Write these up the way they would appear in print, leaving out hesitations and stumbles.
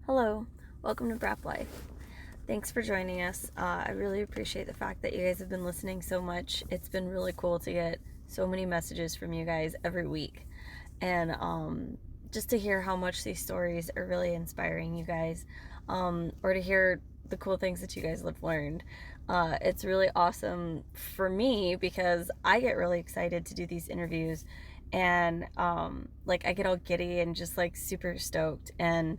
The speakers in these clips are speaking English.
Hello, welcome to Brap Life. Thanks for joining us. I really appreciate the fact that you guys have been listening so much. It's been really cool to get so many messages from you guys every week. And just to hear how much these stories are really inspiring you guys, or to hear the cool things that you guys have learned. It's really awesome for me because I get really excited to do these interviews and like I get all giddy and just like super stoked, and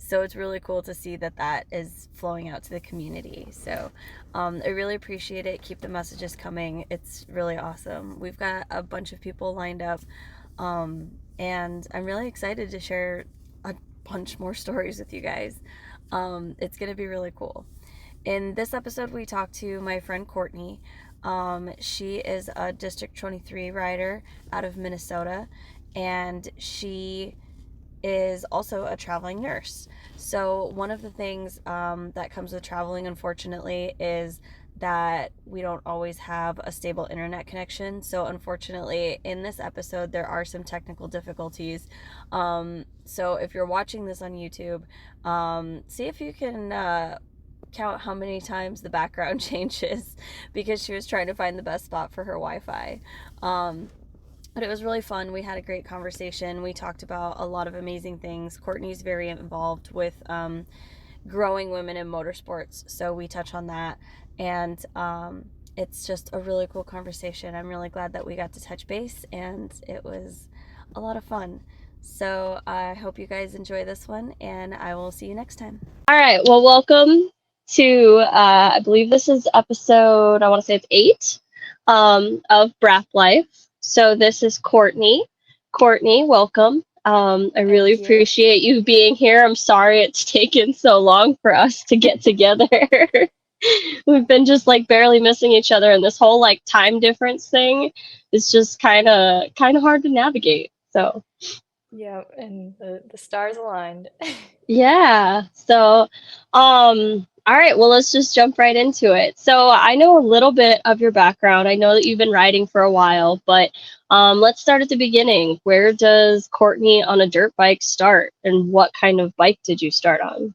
so it's really cool to see that that is flowing out to the community. So I really appreciate it. Keep the messages coming. It's really awesome. We've got a bunch of people lined up, and I'm really excited to share a bunch more stories with you guys. It's going to be really cool. In this episode, we talked to my friend Courtney. She is a District 23 rider out of Minnesota, and she is also a traveling nurse. So, one of the things that comes with traveling, unfortunately, is that we don't always have a stable internet connection. So, unfortunately, in this episode, there are some technical difficulties. So, if you're watching this on YouTube, see if you can count how many times the background changes because she was trying to find the best spot for her Wi Fi. But it was really fun. We had a great conversation. We talked about a lot of amazing things. Courtney's very involved with growing women in motorsports, so we touch on that. And it's just a really cool conversation. I'm really glad that we got to touch base, and it was a lot of fun. So I hope you guys enjoy this one, and I will see you next time. All right. Well, welcome to, I believe this is episode, I want to say it's 8 of Brap Life. So this is Courtney. Courtney, welcome. I really Thank you. appreciate you being here. I'm sorry it's taken so long for us to get together. We've been just like barely missing each other, and this whole like time difference thing is just kind of hard to navigate. So Yeah, and the stars aligned. yeah. So, all right, well, let's just jump right into it. So, I know a little bit of your background. I know that you've been riding for a while, but let's start at the beginning. Where does Courtney on a dirt bike start, and what kind of bike did you start on?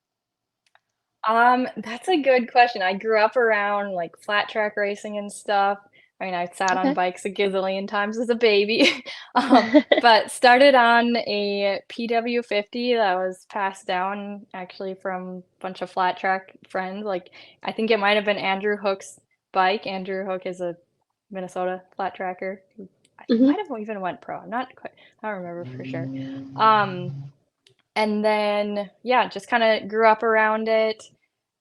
That's a good question. I grew up around like flat track racing and stuff. I mean, I sat on Okay. bikes a gazillion times as a baby. But started on a PW50 that was passed down actually from a bunch of flat track friends. Like I think it might have been Andrew Hook's bike. Andrew Hook is a Minnesota flat tracker. He Hmm. might have even went pro. I'm not quite, I don't remember for sure. Um, And then, yeah, just kind of grew up around it,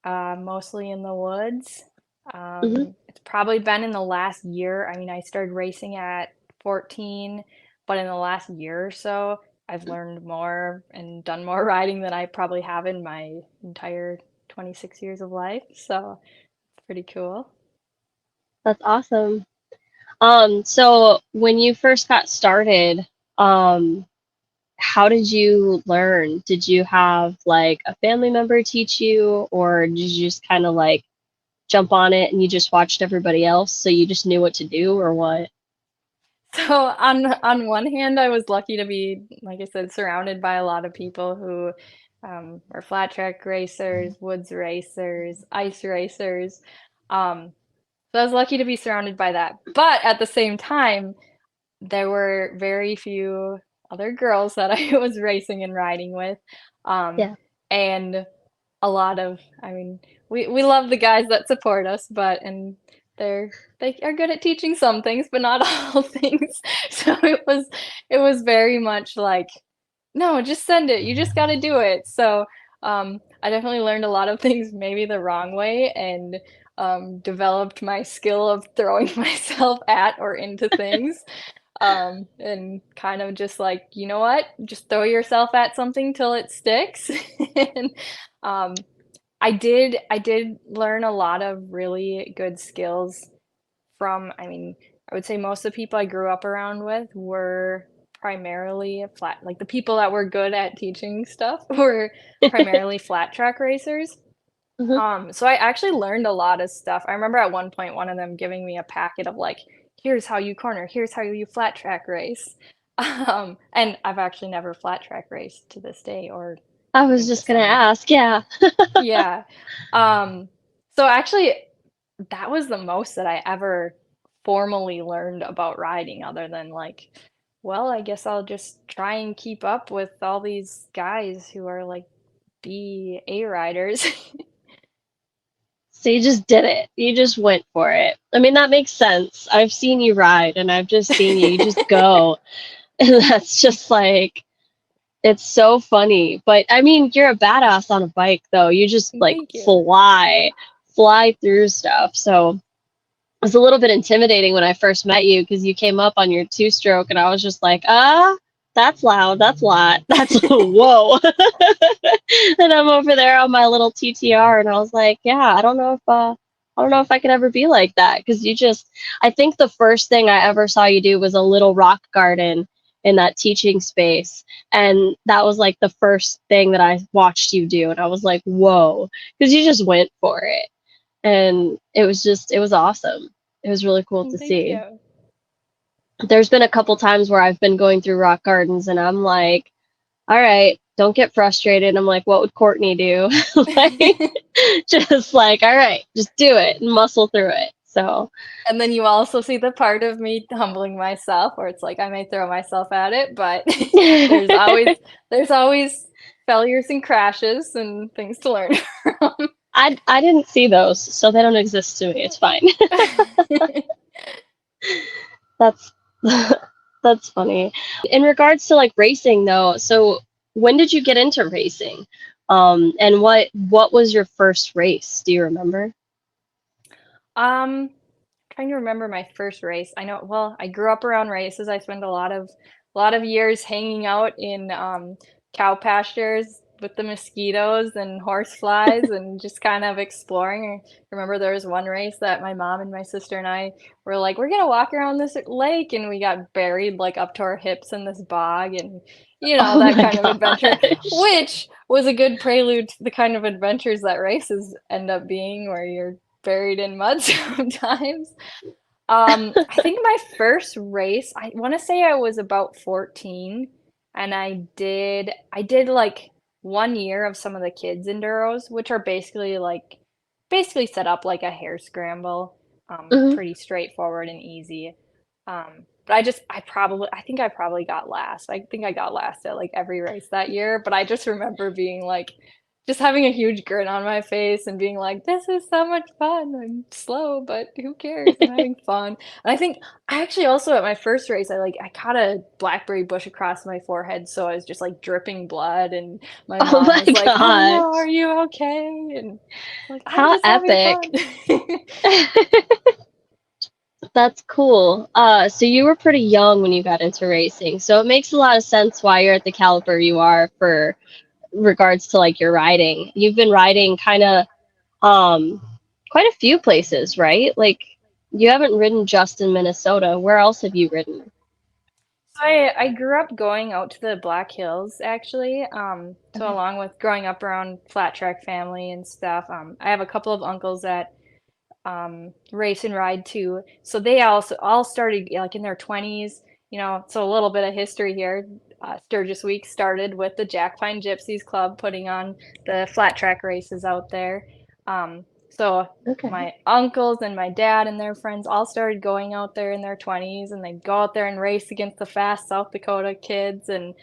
mostly in the woods. Hmm. It's probably been in the last year. I mean, I started racing at 14, but in the last year or so, I've learned more and done more riding than I probably have in my entire 26 years of life. So it's pretty cool. That's awesome. So when you first got started, um, how did you learn? Did you have like a family member teach you, or did you just kind of like jump on it and you just watched everybody else, so you just knew what to do, or what? So on one hand, I was lucky to be, like I said, surrounded by a lot of people who were flat track racers, woods racers, ice racers. Um, so I was lucky to be surrounded by that. But at the same time, there were very few other girls that I was racing and riding with. Um, Yeah. and a lot of, I mean, we love the guys that support us, but and they are good at teaching some things, but not all things. So it was very much like, no, just send it. You just got to do it. So I definitely learned a lot of things maybe the wrong way and developed my skill of throwing myself at or into things. And kind of just like, you know what? Just throw yourself at something till it sticks. And um, I did learn a lot of really good skills from, I mean, I would say most of the people I grew up around with were primarily flat, like the people that were good at teaching stuff were primarily flat track racers. Hmm. So I actually learned a lot of stuff. I remember at one point one of them giving me a packet of like, here's how you corner, here's how you flat track race. And I've actually never flat track raced to this day or I I was think just this gonna summer. ask, yeah. Yeah. Um, so actually, that was the most that I ever formally learned about riding, other than like, well, I guess I'll just try and keep up with all these guys who are like the A riders. So you just did it. You just went for it. I mean, that makes sense. I've seen you ride and I've just seen you. You just go. And that's just like, it's so funny. But I mean, you're a badass on a bike, though. You just like Thank you. fly through stuff. So it was a little bit intimidating when I first met you because you came up on your two stroke and I was just like, that's loud. That's a lot. That's whoa. And I'm over there on my little TTR and I was like, yeah, I don't know if I could ever be like that because you just I think the first thing I ever saw you do was a little rock garden in that teaching space. And that was like the first thing that I watched you do and I was like, whoa, because you just went for it. And it was awesome. It was really cool to Thank see. you. There's been a couple times where I've been going through rock gardens and I'm like, all right, don't get frustrated. I'm like, what would Courtney do? Like, just like, all right, just do it and muscle through it. So, And then you also see the part of me humbling myself where it's like I may throw myself at it, but there's always there's always failures and crashes and things to learn from. I didn't see those, so they don't exist to me. It's fine. That's that's funny. In regards to like racing though, so when did you get into racing? And what was your first race? Do you remember? Um, Trying to remember my first race. I know, well, I grew up around races. I spent a lot of years hanging out in cow pastures with the mosquitoes and horse flies and just kind of exploring. I remember there was one race that my mom and my sister and I were like, we're gonna walk around this lake, and we got buried like up to our hips in this bog, and you know, Oh that my kind of adventure, gosh. which was a good prelude to the kind of adventures that races end up being, where you're buried in mud sometimes. I think my first race, I want to say I was about 14, and I did like 1 year of some of the kids enduros, which are basically set up like a hare scramble, Mhm. pretty straightforward and easy. But I think I probably got last. I think I got last at like every race that year, but I just remember being like just having a huge grin on my face and being like, this is so much fun. I'm slow, but who cares? I'm having fun. And I think I actually also at my first race, I caught a blackberry bush across my forehead, so I was just like dripping blood, and my Oh mom my was like, "Oh no, gosh. are you okay?" And like, I'm How just having epic. fun. That's cool. So you were pretty young when you got into racing, so it makes a lot of sense why you're at the caliber you are for regards to like your riding. You've been riding kind of um quite a few places, right? Like you haven't ridden just in Minnesota. Where else have you ridden? So I grew up going out to the Black Hills actually. So Okay. along with growing up around flat track family and stuff, I have a couple of uncles that race and ride too. So they also all started like in their 20s, you know, so a little bit of history here. Sturgis Week started with the Jack Pine Gypsies Club putting on the flat track races out there. So Okay. my uncles and my dad and their friends all started going out there in their 20s, and they'd go out there and race against the fast South Dakota kids. And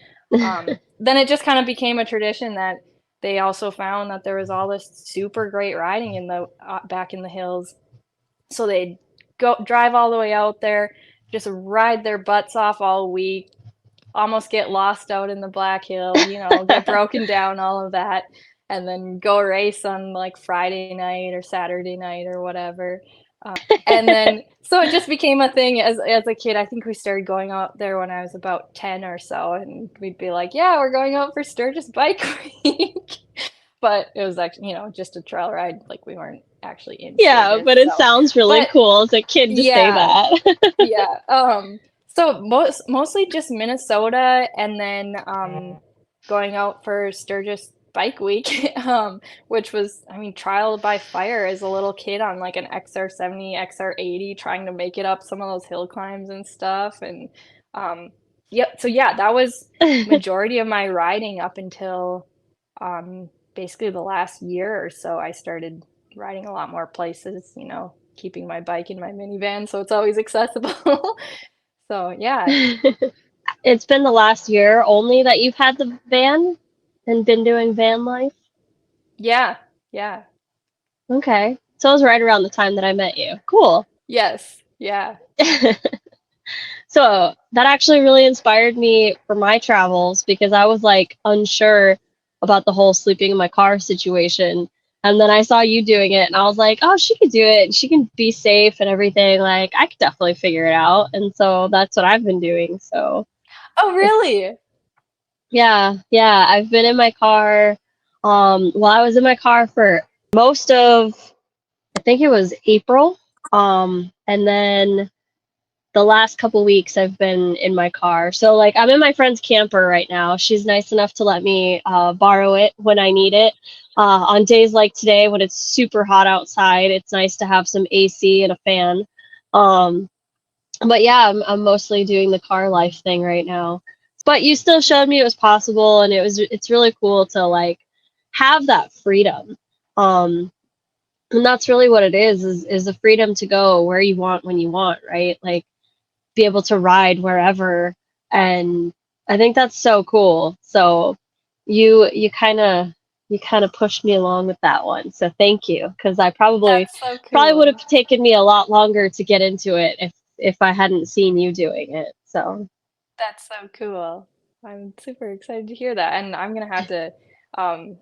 then it just kind of became a tradition that they also found that there was all this super great riding in the back in the hills, so they'd go drive all the way out there, just ride their butts off all week, almost get lost out in the Black Hills, you know, get broken down, all of that, and then go race on like Friday night or Saturday night or whatever. And then so it just became a thing as a kid. I think we started going out there when I was about 10 or so, and we'd be like, yeah, we're going out for Sturgis Bike Week. But it was actually, you know, just a trail ride. Like we weren't actually in Yeah, Sturgis. but it So, sounds really but cool as a kid to say yeah, that. yeah. So mostly just Minnesota, and then going out for Sturgis Bike Week, which was, I mean, trial by fire as a little kid on like an XR70, XR80, trying to make it up some of those hill climbs and stuff. And um, yep. So yeah, that was majority of my riding up until basically the last year or so, I started riding a lot more places, keeping my bike in my minivan so it's always accessible. So yeah, It's been the last year only that you've had the van and been doing van life? yeah, yeah, Okay. So it was right around the time that I met you. Cool. yes, yeah. So that actually really inspired me for my travels because I was like unsure about the whole sleeping in my car situation. And then I saw you doing it and I was like, oh, she could do it. She can be safe and everything. Like, I could definitely figure it out. And so that's what I've been doing. So Oh, it's, really? yeah, yeah. I've been in my car. Well, I was in my car for most of, I think it was April. And then the last couple weeks I've been in my car. So like I'm in my friend's camper right now. She's nice enough to let me borrow it when I need it. On days like today when it's super hot outside, it's nice to have some AC and a fan. Um, but yeah, I'm mostly doing the car life thing right now. But you still showed me it was possible, and it's really cool to like have that freedom. Um, and that's really what it is the freedom to go where you want when you want, right? Like be able to ride wherever, and I think that's so cool. So you kind of pushed me along with that one, so thank you, because I probably That's so probably would cool. have taken me a lot longer to get into it if I hadn't seen you doing it. So That's so cool. I'm super excited to hear that, and I'm gonna have to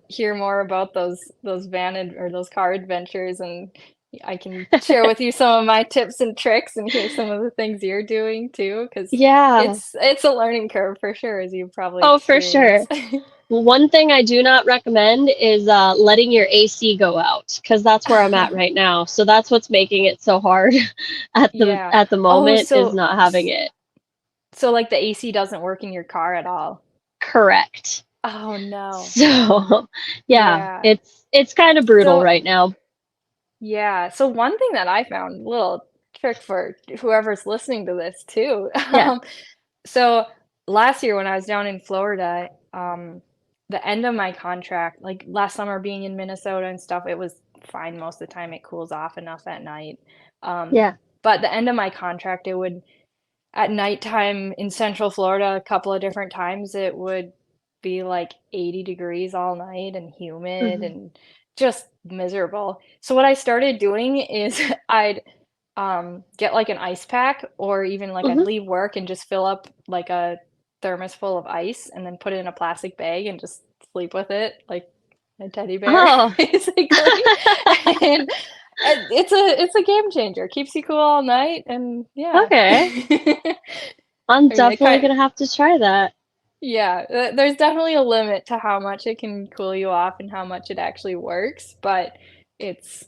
hear more about those or those car adventures, and I can share with you some of my tips and tricks, and hear some of the things you're doing too, because yeah. it's a learning curve for sure, as you've probably Oh, for sure. experienced. One thing I do not recommend is letting your AC go out, because that's where I'm at right now. So that's what's making it so hard Yeah. at the Oh, moment, is not having it. so like the AC doesn't work in your car at all. Correct. Oh no. So yeah, Yeah. it's kind of brutal So right now. yeah. So one thing that I found, little trick for whoever's listening to this too. Yeah. So last year when I was down in Florida, the end of my contract, like last summer being in Minnesota and stuff, it was fine most of the time. It cools off enough at night. Um, Yeah. but the end of my contract, it would at nighttime in Central Florida, a couple of different times, it would be like 80 degrees all night and humid Hmm. and just miserable. So what I started doing is I'd get like an ice pack, or even like I'd Hmm. leave work and just fill up like a thermos full of ice and then put it in a plastic bag and just sleep with it like a teddy bear, Oh. basically. And it's a game changer. Keeps you cool all night, and yeah. Okay. I I'm mean, it definitely kind gonna have to try that. yeah, there's definitely a limit to how much it can cool you off and how much it actually works, but it's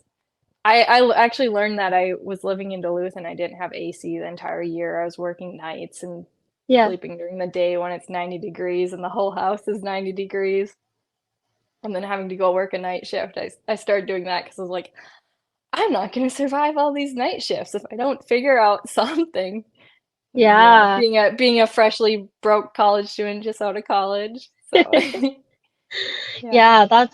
actually learned that. I was living in Duluth and I didn't have AC the entire year. I was working nights and Yeah. sleeping during the day when it's 90 degrees and the whole house is 90 degrees, and then having to go work a night shift. I started doing that because I was like, I'm not going to survive all these night shifts if I don't figure out something. Yeah. Being a freshly broke college student just out of college. So yeah. Yeah,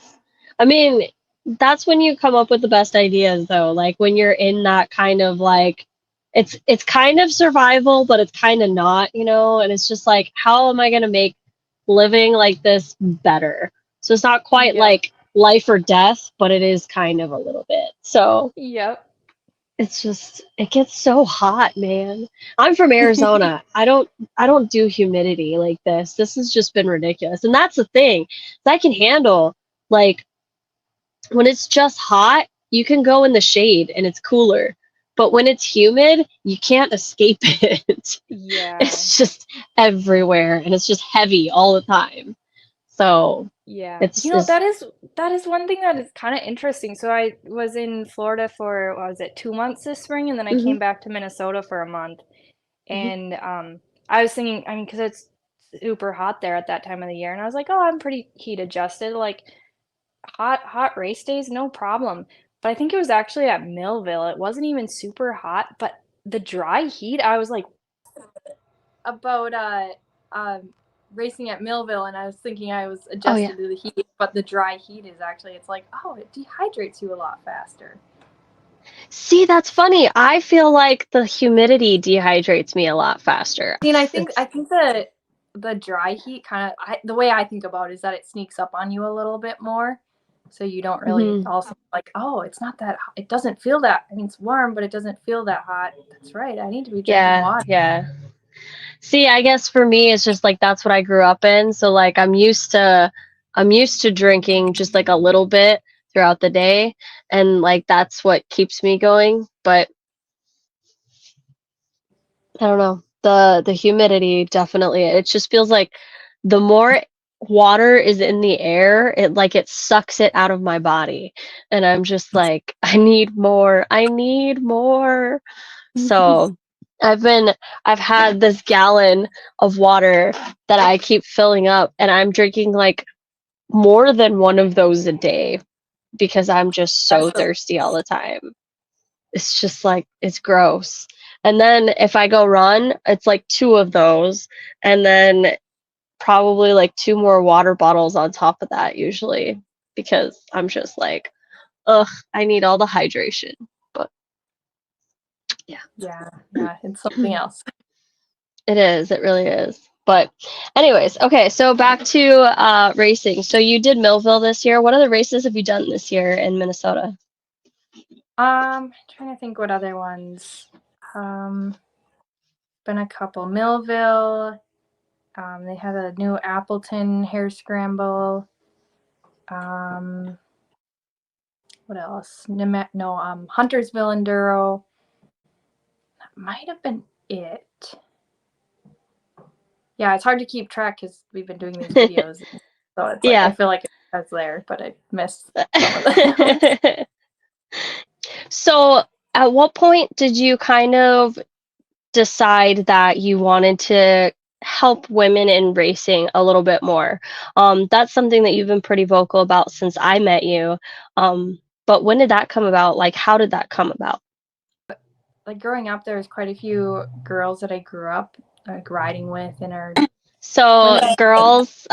I mean, that's when you come up with the best ideas though. Like when you're in that kind of like it's kind of survival, but it's kind of not, and it's just like how am I going to make living like this better? So it's not quite Yep. like life or death, but it is kind of a little bit. So Yep. it's just it gets so hot, man. I'm from Arizona. I don't do humidity like this. This has just been ridiculous. And that's the thing. I can handle like when it's just hot, you can go in the shade and it's cooler. But when it's humid, you can't escape it. Yeah. It's just everywhere and it's just heavy all the time. So Yeah. it's it's That is one thing that is kind of interesting. So I was in Florida for, what was it, 2 months this spring, and then I mhm, came back to Minnesota for a month. mhm. And I was thinking, I mean, because it's super hot there at that time of the year, and I was like, oh, I'm pretty heat adjusted. Like hot race days, no problem. But I think it was actually at Millville. It wasn't even super hot, but the dry heat, I was like, about racing at Millville, and I was thinking I was Oh yeah. adjusted to the heat, but the dry heat is actually, it's like, oh, it dehydrates you a lot faster. See, that's funny. I feel like the humidity dehydrates me a lot faster. I mean, I It's think the dry heat kind of, the way I think about it is that it sneaks up on you a little bit more, so you don't really mhm. also like, oh, it's not that hot. It doesn't feel that. I mean, it's warm, but it doesn't feel that hot. That's right. I need to be drinking Yeah, water. yeah. See, I guess for me it's just like that's what I grew up in, so like I'm used to drinking just like a little bit throughout the day, and like that's what keeps me going, but I don't know. The humidity definitely it just feels like the more water is in the air, it sucks it out of my body. And I'm just like, I need more. I need more. So I've been I've had this gallon of water that I keep filling up and I'm drinking like more than one of those a day because I'm just That's so so thirsty all the time. It's just like it's gross. And then if I go run, it's like two of those, and then probably like two more water bottles on top of that usually because I'm just like, ugh, I need all the hydration. But yeah, yeah, it's something else. it is. It really is. But anyways, okay, so back to racing. So you did Millville this year. What other races have you done this year in Minnesota? Trying to think what other ones. Um, been a couple. Millville. They had a new Appleton Hare Scramble. Um, what else? Huntersville Enduro. That might have been it. Yeah, it's hard to keep track because we've been doing these videos, so it's like I Yeah. feel like it's there, but I missed some of them. So, at what point did you kind of decide that you wanted to help women in racing a little bit more? That's something that you've been pretty vocal about since I met you. But when did that come about? Like, how did that come about? Like growing up, there was quite a few girls that I grew up like riding with in our So, women's. girls,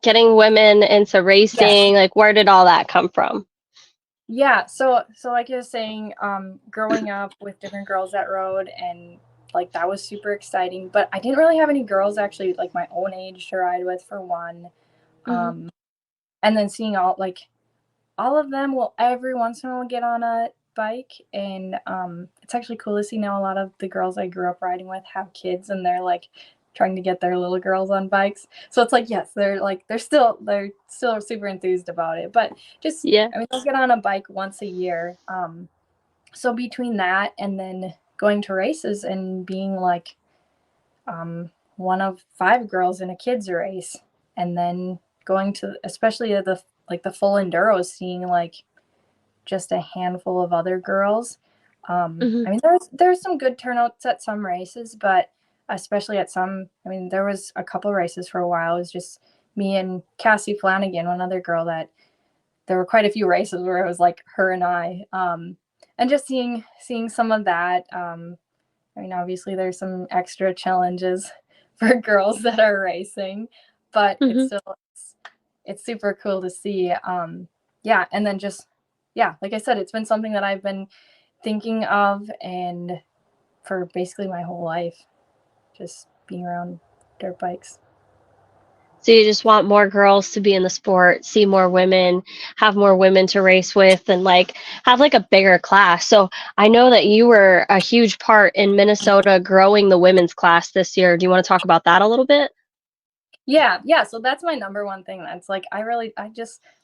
getting women into Yes. racing, like, where did all that come from? Yeah, so like I was saying, growing up with different girls that rode, and like that was super exciting. But I didn't really have any girls actually like my own age to ride with for one. Hmm. Um, and then seeing all of them will every once in a while get on a bike, and it's actually cool to see now a lot of the girls I grew up riding with have kids, and they're like trying to get their little girls on bikes. So it's like, yes, they're still super enthused about it, but just, Yeah. I mean, they'll get on a bike once a year. So between that and then going to races and being like one of five girls in a kids race, and then going to especially the full enduros, seeing like just a handful of other girls. Hmm. I mean, there's some good turnouts at some races, but especially at some, I mean, there was a couple races for a while. It was just me and Cassie Flanagan, one other girl, that there were quite a few races where it was like her and I, and just seeing some of that. I mean, obviously there's some extra challenges for girls that are racing, but Hmm. it's super cool to see. Yeah, and then just, yeah, like I said, it's been something that I've been thinking of, and for basically my whole life, just being around dirt bikes. So you just want more girls to be in the sport, see more women, have more women to race with, and like have like a bigger class. So I know that you were a huge part in Minnesota growing the women's class this year. Do you want to talk about that a little bit? Yeah. So that's my number one thing. That's like,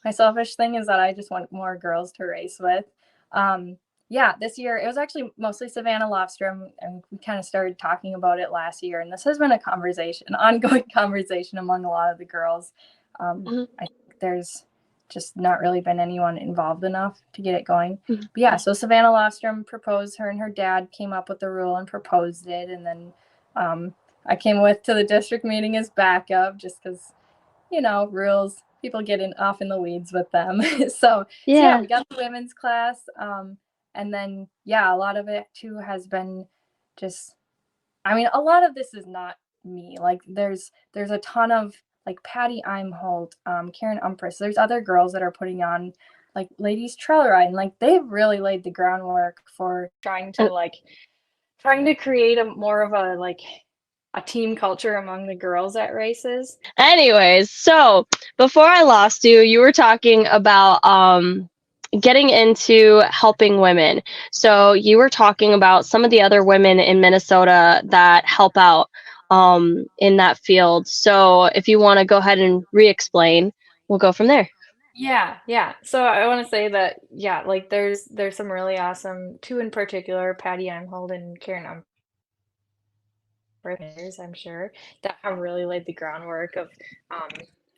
my selfish thing is that I just want more girls to race with. Um, yeah, this year it was actually mostly Savannah Lofstrom, and we kind of started talking about it last year. And this has been an ongoing conversation among a lot of the girls. Mhm, I think there's just not really been anyone involved enough to get it going. mhm. But yeah, so Savannah Lofstrom proposed, her and her dad came up with the rule and proposed it. And then, um, I came with to the district meeting as backup just because, rules, people get off in the weeds with them. So yeah, Yeah. we got the women's class. And then, yeah, a lot of it too has been just, I mean, a lot of this is not me. Like there's a ton of like Patty Imholt, Karen Umpress. There's other girls that are putting on like ladies trail ride, and like they've really laid the groundwork for trying to create a more of a like a team culture among the girls at races. Anyways, so before I lost you, you were talking about getting into helping women. So you were talking about some of the other women in Minnesota that help out in that field. So if you want to go ahead and re-explain, we'll go from there. Yeah. So I want to say that yeah, like there's some really awesome two in particular, Patty Imhold and Karen Umbrers, I'm sure, that have really laid the groundwork of um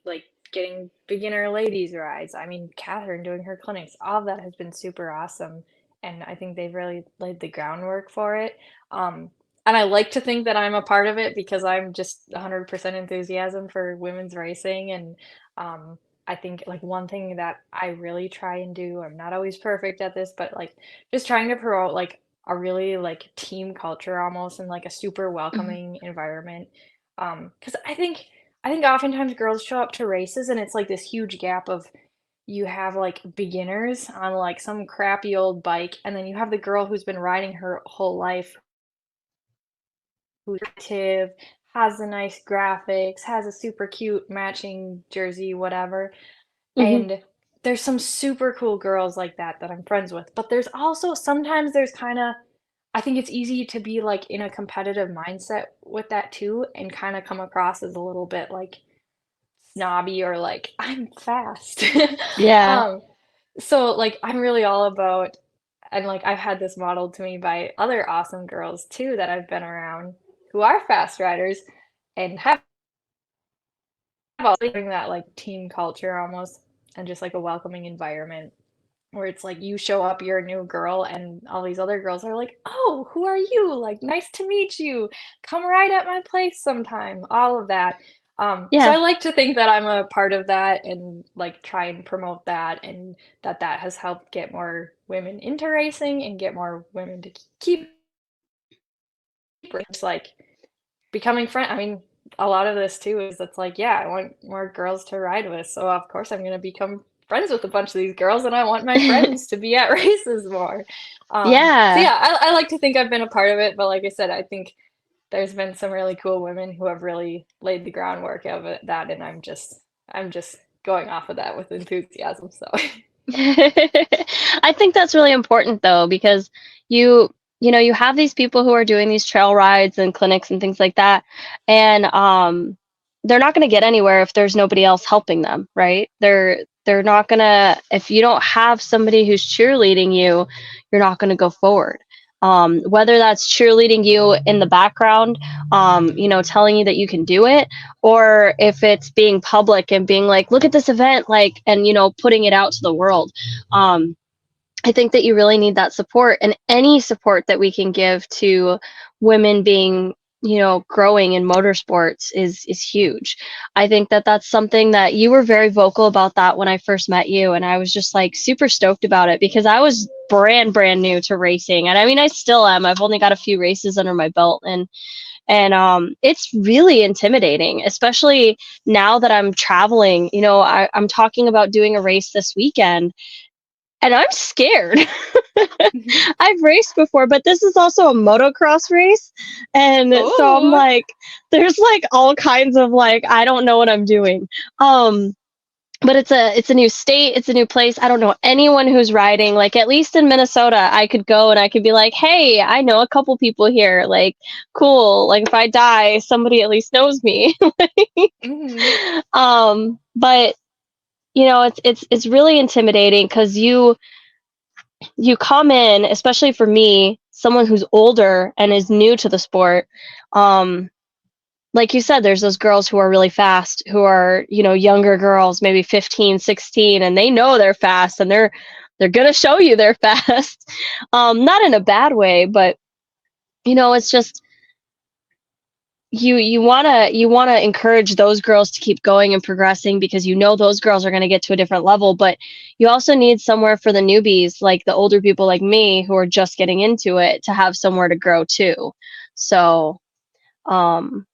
like getting beginner ladies rides. I mean, Catherine doing her clinics, all of that has been super awesome, and I think they've really laid the groundwork for it. And I like to think that I'm a part of it because I'm just 100% enthusiasm for women's racing, and I think like one thing that I really try and do, I'm not always perfect at this, but like just trying to promote like a really like team culture almost and like a super Mhm. welcoming environment. Because I think oftentimes girls show up to races and it's like this huge gap of you have like beginners on like some crappy old bike, and then you have the girl who's been riding her whole life, who's active, has the nice graphics, has a super cute matching jersey, whatever. Mhm. And there's some super cool girls like that I'm friends with. But there's also sometimes there's kind of, I think it's easy to be like in a competitive mindset with that too and kind of come across as a little bit like snobby or like I'm fast. Yeah. um so like I'm really all about, and like I've had this modeled to me by other awesome girls too that I've been around who are fast riders and have all having that like team culture almost and just like a welcoming environment where it's like you show up, you're a new girl, and all these other girls are like, "Oh, who are you? Like, nice to meet you. Come ride at my place sometime." All of that. So Yeah. I like to think that I'm a part of that and like try and promote that, and that has helped get more women into racing and get more women to keep just like becoming friend. I mean, a lot of this too is it's like, yeah, I want more girls to ride with, so of course I'm gonna become friends with a bunch of these girls, and I want my friends to be at races more. So Yeah. yeah, I like to think I've been a part of it, but like I said, I think there's been some really cool women who have really laid the groundwork of that, and I'm just going off of that with enthusiasm. So I think that's really important though, because you you know you have these people who are doing these trail rides and clinics and things like that, and they're not going to get anywhere if there's nobody else helping them, right? They're not going to, if you don't have somebody who's cheerleading you, you're not going to go forward. Whether that's cheerleading you in the background, telling you that you can do it, or if it's being public and being like, look at this event, like, and putting it out to the world. um, I think that you really need that support, and any support that we can give to women being, growing in motorsports is huge. I think that that's something that you were very vocal about that when I first met you, and I was just like super stoked about it because I was brand new to racing, and I mean I still am. I've only got a few races under my belt, and it's really intimidating, especially now that I'm traveling. I'm talking about doing a race this weekend, and I'm scared. I've raced before, but this is also a motocross race. And so I'm oh, like, there's like all kinds of like, I don't know what I'm doing. Um, but it's a new state, it's a new place. I don't know anyone who's riding. Like at least in Minnesota, I could go and I could be like, hey, I know a couple people here. Like, cool. Like if I die, somebody at least knows me. hmm But it's really intimidating because you come in, especially for me, someone who's older and is new to the sport. um like you said, there's those girls who are really fast, who are, younger girls, maybe 15, 16, and they know they're fast, and they're gonna show you they're fast. Not in a bad way, but it's just, you want to encourage those girls to keep going and progressing, because those girls are going to get to a different level. But you also need somewhere for the newbies, like the older people like me who are just getting into it, to have somewhere to grow too. So um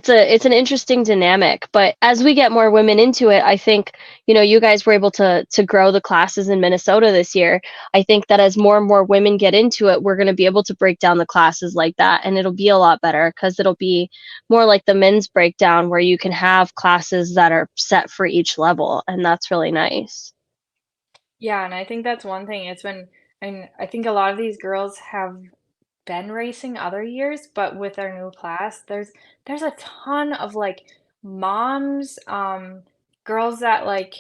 it's an interesting dynamic, but as we get more women into it, I think, you guys were able to grow the classes in Minnesota this year. I think that as more and more women get into it, we're going to be able to break down the classes like that, and it'll be a lot better because it'll be more like the men's breakdown where you can have classes that are set for each level, and that's really nice. Yeah, and I think that's one thing. It's been, and I think a lot of these girls have been racing other years, but with our new class, there's a ton of like moms, girls that like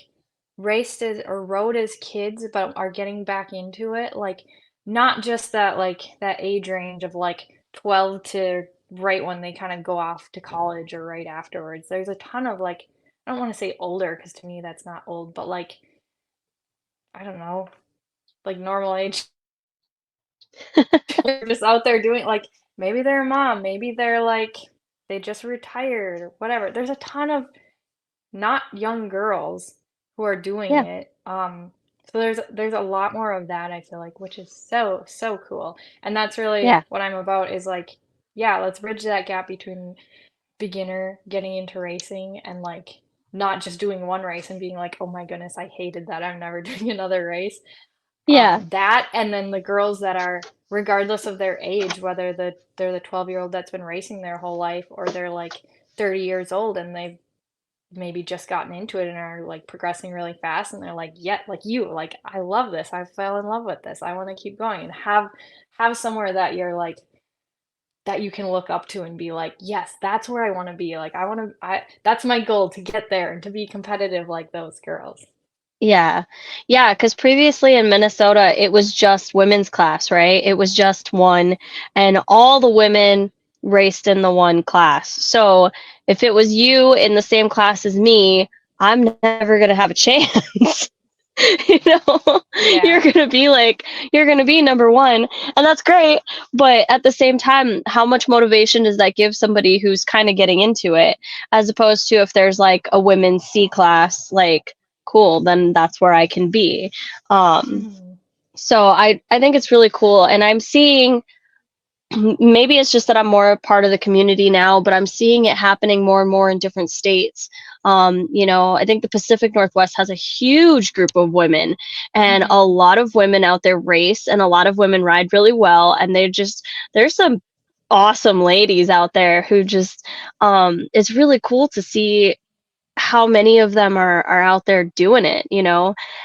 raced as or rode as kids but are getting back into it. Like not just that like that age range of like 12 to right when they kind of go off to college or right afterwards. There's a ton of like I don't want to say older because to me that's not old, but like I don't know, like normal age they're just out there doing like maybe they're a mom, maybe they're like they just retired or whatever. There's a ton of not young girls who are doing Yeah, it. So there's a lot more of that I feel like, which is so so cool. And that's really yeah, what I'm about is like, yeah, let's bridge that gap between beginner getting into racing and like not just doing one race and being like, oh my goodness, I hated that. I'm never doing another race. yeah, That and then the girls that are regardless of their age, whether they're the 12-year-old that's been racing their whole life or they're like 30 years old and they've maybe just gotten into it and are like progressing really fast and they're like, yeah, like you, like I love this. I fell in love with this. I want to keep going and have somewhere that you're like that you can look up to and be like, yes, that's where I want to be. Like I that's my goal to get there and to be competitive like those girls. yeah, yeah. Because previously in Minnesota, it was just women's class, right? It was just one, and all the women raced in the one class. So if it was you in the same class as me, I'm never gonna have a chance. you know you're Yeah. gonna be like you're gonna be number one, and that's great, but at the same time, how much motivation does that give somebody who's kind of getting into it, as opposed to if there's like a women's C class, like cool, then that's where I can be. um Mhm. so I think it's really cool, and I'm seeing, maybe it's just that I'm more a part of the community now, but I'm seeing it happening more and more in different states. I think the Pacific Northwest has a huge group of women, and a Mhm. lot of women out there race, and a lot of women ride really well. And there's some awesome ladies out there who just, it's really cool to see how many of them are out there doing it,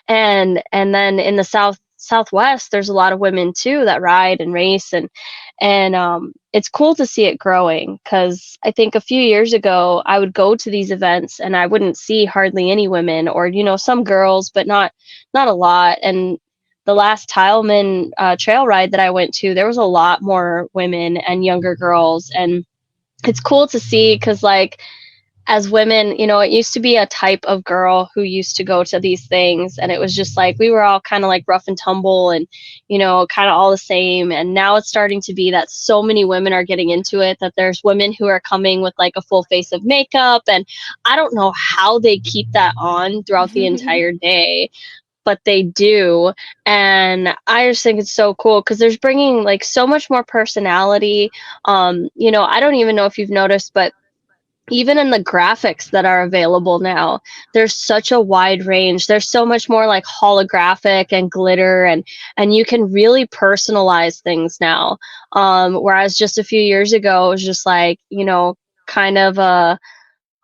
and then in the southwest there's a lot of women too that ride and race, and it's cool to see it growing, because I think a few years ago I would go to these events and I wouldn't see hardly any women, or some girls, but not a lot. And the last Tileman trail ride that I went to, there was a lot more women and younger girls, and it's cool to see, because like, as women, it used to be a type of girl who used to go to these things, and it was just like we were all kind of like rough and tumble, and kind of all the same. And now it's starting to be that so many women are getting into it, that there's women who are coming with like a full face of makeup, and I don't know how they keep that on throughout the entire day, but they do. And I just think it's so cool because there's bringing like so much more personality. I don't even know if you've noticed, but even in the graphics that are available now, there's such a wide range. There's so much more like holographic and glitter, and you can really personalize things now. Whereas just a few years ago it was just like, kind of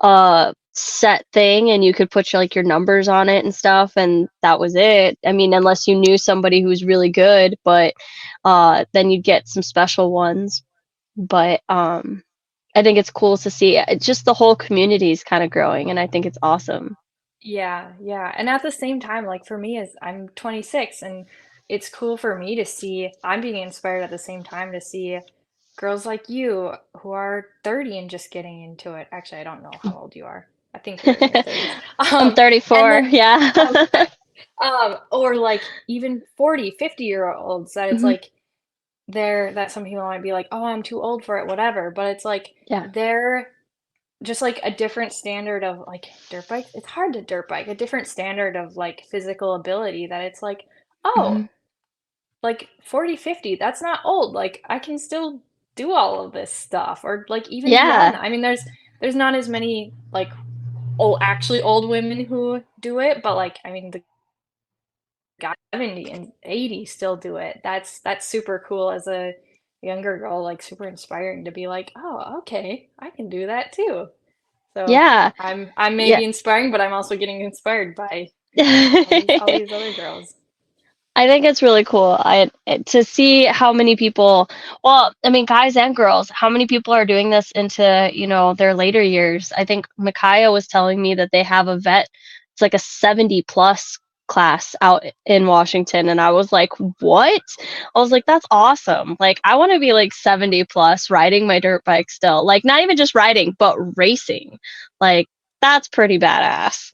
a set thing, and you could put your numbers on it and stuff, and that was it. I mean, unless you knew somebody who was really good, but then you'd get some special ones. But I think it's cool to see just the whole community is kind of growing, and I think it's awesome. Yeah, yeah. And at the same time, like for me, is I'm 26 and it's cool for me to see, I'm being inspired at the same time to see girls like you who are 30 and just getting into it. Actually, I don't know how old you are. I think you're in your 30s. I'm And 34. then, Yeah. okay. Or like even 40, 50-year-olds that it's hmm like that some people might be like, oh, I'm too old for it, whatever. But it's like Yeah. they're just like a different standard of like dirt bike. It's hard to dirt bike, a different standard of like physical ability that it's like, oh, hmm like 40, 50, that's not old. Like I can still do all of this stuff or like even beyond Yeah. that. I mean, there's there's not as many like actually old women who do it, but like I mean the guys 70 and 80 still do it. That's super cool as a younger girl, like super inspiring to be like, oh, okay, I can do that too. So Yeah. I'm Yeah. maybe inspiring, but I'm also getting inspired by all these other girls. I think it's really cool. To see how many people, well, I mean, guys and girls, how many people are doing this into, their later years. I think Micaiah was telling me that they have a vet, it's like a 70 plus class out in Washington. And I was like, what? I was like, that's awesome. Like, I want to be like 70 plus riding my dirt bike still. Like, not even just riding, but racing. Like, that's pretty badass.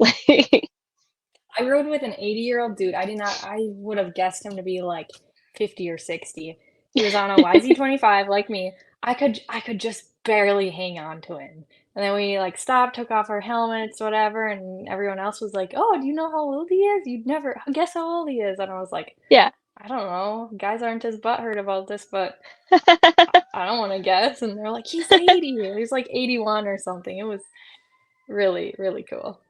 I rode with an 80-year-old dude. I would have guessed him to be like 50 or 60. He was on a YZ25 like me. I could just barely hang on to him. And then we like stopped, took off our helmets, whatever, and everyone else was like, "Oh, do you know how old he is? You'd never guess how old he is." And I was like, Yeah. "I don't know. Guys aren't as butthurt about this, but I don't want to guess." And they're like, "He's 80." He's like 81 or something. It was really, really cool.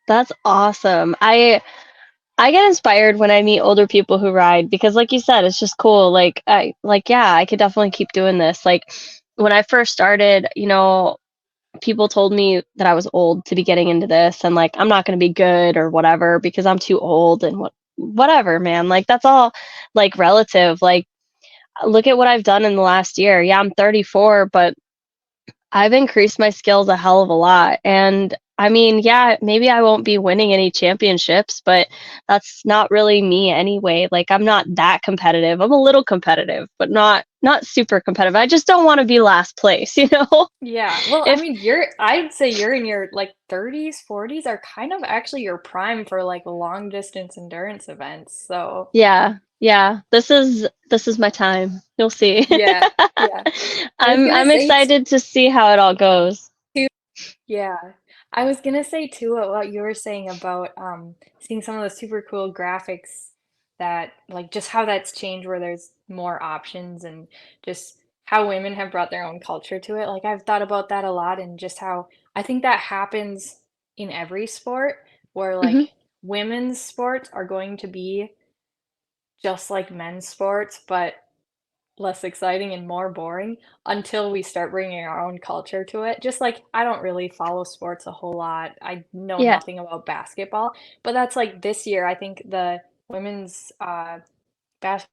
That's awesome. I get inspired when I meet older people who ride because like you said, it's just cool. Yeah, I could definitely keep doing this. Like when I first started, people told me that I was old to be getting into this and like I'm not going to be good or whatever because I'm too old and whatever, man. Like that's all like relative. Like look at what I've done in the last year. Yeah, I'm 34, but I've increased my skills a hell of a lot. And I mean, yeah, maybe I won't be winning any championships, but that's not really me anyway. Like I'm not that competitive. I'm a little competitive, but not super competitive. I just don't want to be last place, you know? Yeah. Well, I If mean, I'd say you're in your like 30s, 40s are kind of actually your prime for like long distance endurance events. So, yeah, yeah, this is my time. You'll see. yeah. Yeah. I was gonna I'm say excited to see how it all goes. too, yeah. I was gonna say too what you were saying about seeing some of the super cool graphics that like just how that's changed where there's more options and just how women have brought their own culture to it. Like I've thought about that a lot and just how I think that happens in every sport where Hmm. like women's sports are going to be just like men's sports, but less exciting and more boring until we start bringing our own culture to it. Just like I don't really follow sports a whole lot. I know Yeah. nothing about basketball, but that's like this year, I think the women's basketball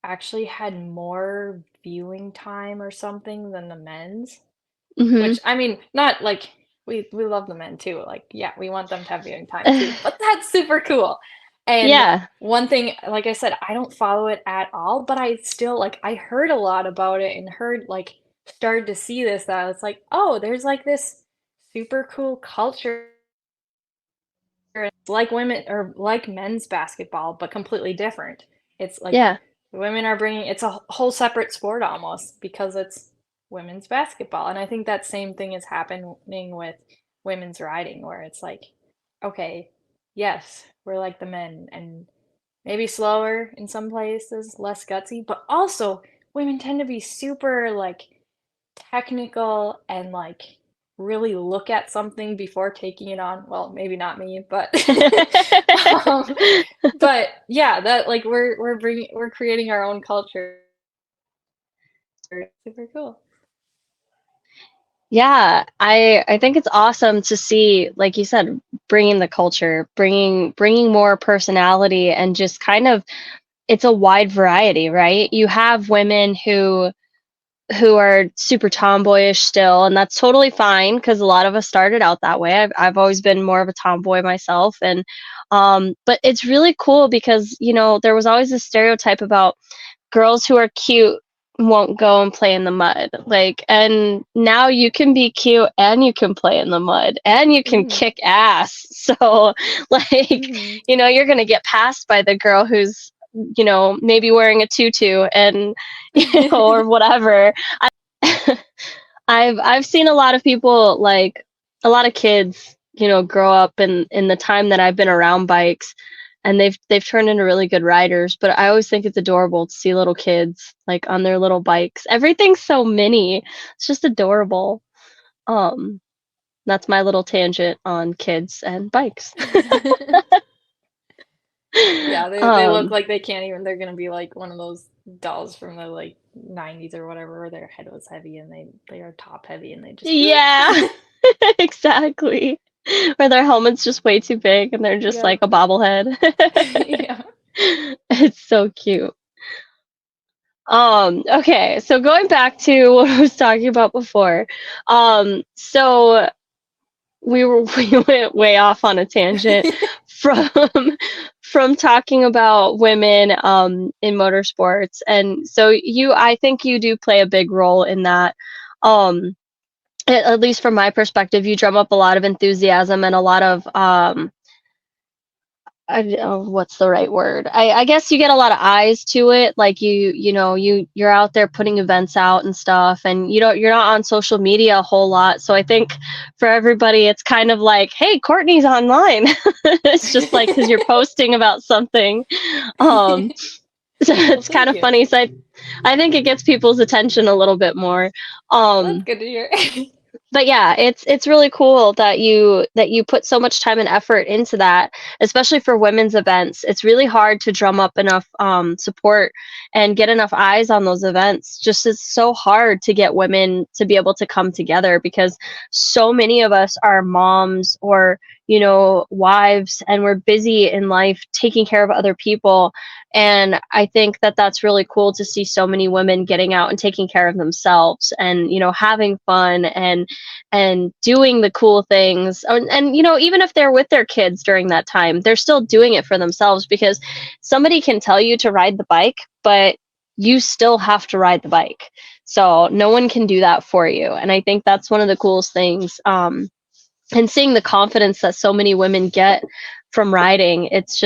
actually had more viewing time or something than the men's. Hmm. Which I mean, not like we love the men too. Like, yeah, we want them to have viewing time too. But that's super cool. And Yeah. one thing, like I said, I don't follow it at all, but I still like I heard a lot about it and heard like started to see this that it's like, oh, there's like this super cool culture. It's like women or like men's basketball, but completely different. It's like Yeah. women are bringing it's a whole separate sport almost because it's women's basketball. And I think that same thing is happening with women's riding, where it's like, okay, yes, we're like the men and maybe slower in some places, less gutsy, but also women tend to be super like technical and like really look at something before taking it on. Well, maybe not me, but um, but yeah, that like we're creating our own culture. Super cool. Yeah, I think it's awesome to see, like you said, bringing the culture, bringing more personality, and just kind of it's a wide variety, right? You have women who are super tomboyish still, and that's totally fine because a lot of us started out that way. I've always been more of a tomboy myself, and but it's really cool because there was always this stereotype about girls who are cute won't go and play in the mud. Like, and now you can be cute and you can play in the mud and you can Mm, kick ass. So, like, mm. you're going to get passed by the girl who's, maybe wearing a tutu and, or whatever. I've seen a lot of people, like a lot of kids, grow up in the time that I've been around bikes, and they've turned into really good riders. But I always think it's adorable to see little kids like on their little bikes. Everything's so mini. It's just adorable. Um, that's my little tangent on kids and bikes. Yeah, they look Um, like they can't even, they're gonna be like one of those dolls from the like 90s or whatever, where their head was heavy and they are top heavy and they just yeah, exactly. Where their helmet's just way too big and they're just Yep. like a bobblehead. Yeah. It's so cute. Okay, so going back to what I was talking about before. So we went way off on a tangent from from talking about women in motorsports. And so I think you do play a big role in that. Um at least from my perspective, you drum up a lot of enthusiasm and a lot of what's the right word? I guess you get a lot of eyes to it. Like you're out there putting events out and stuff, and you're not on social media a whole lot. So I think for everybody, it's kind of like, hey, Courtney's online. It's just like because you're posting about something. Um, so Well, it's kind thank of you. funny. So I think it gets people's attention a little bit more. That's Um, good to hear. but yeah, it's really cool that you put so much time and effort into that, especially for women's events. It's really hard to drum up enough support and get enough eyes on those events. Just it's so hard to get women to be able to come together because so many of us are moms or wives, and we're busy in life taking care of other people. And I think that that's really cool to see so many women getting out and taking care of themselves and having fun and doing the cool things. And even if they're with their kids during that time, they're still doing it for themselves, because somebody can tell you to ride the bike, but you still have to ride the bike. So no one can do that for you. And I think that's one of the coolest things. And seeing the confidence that so many women get from riding, it's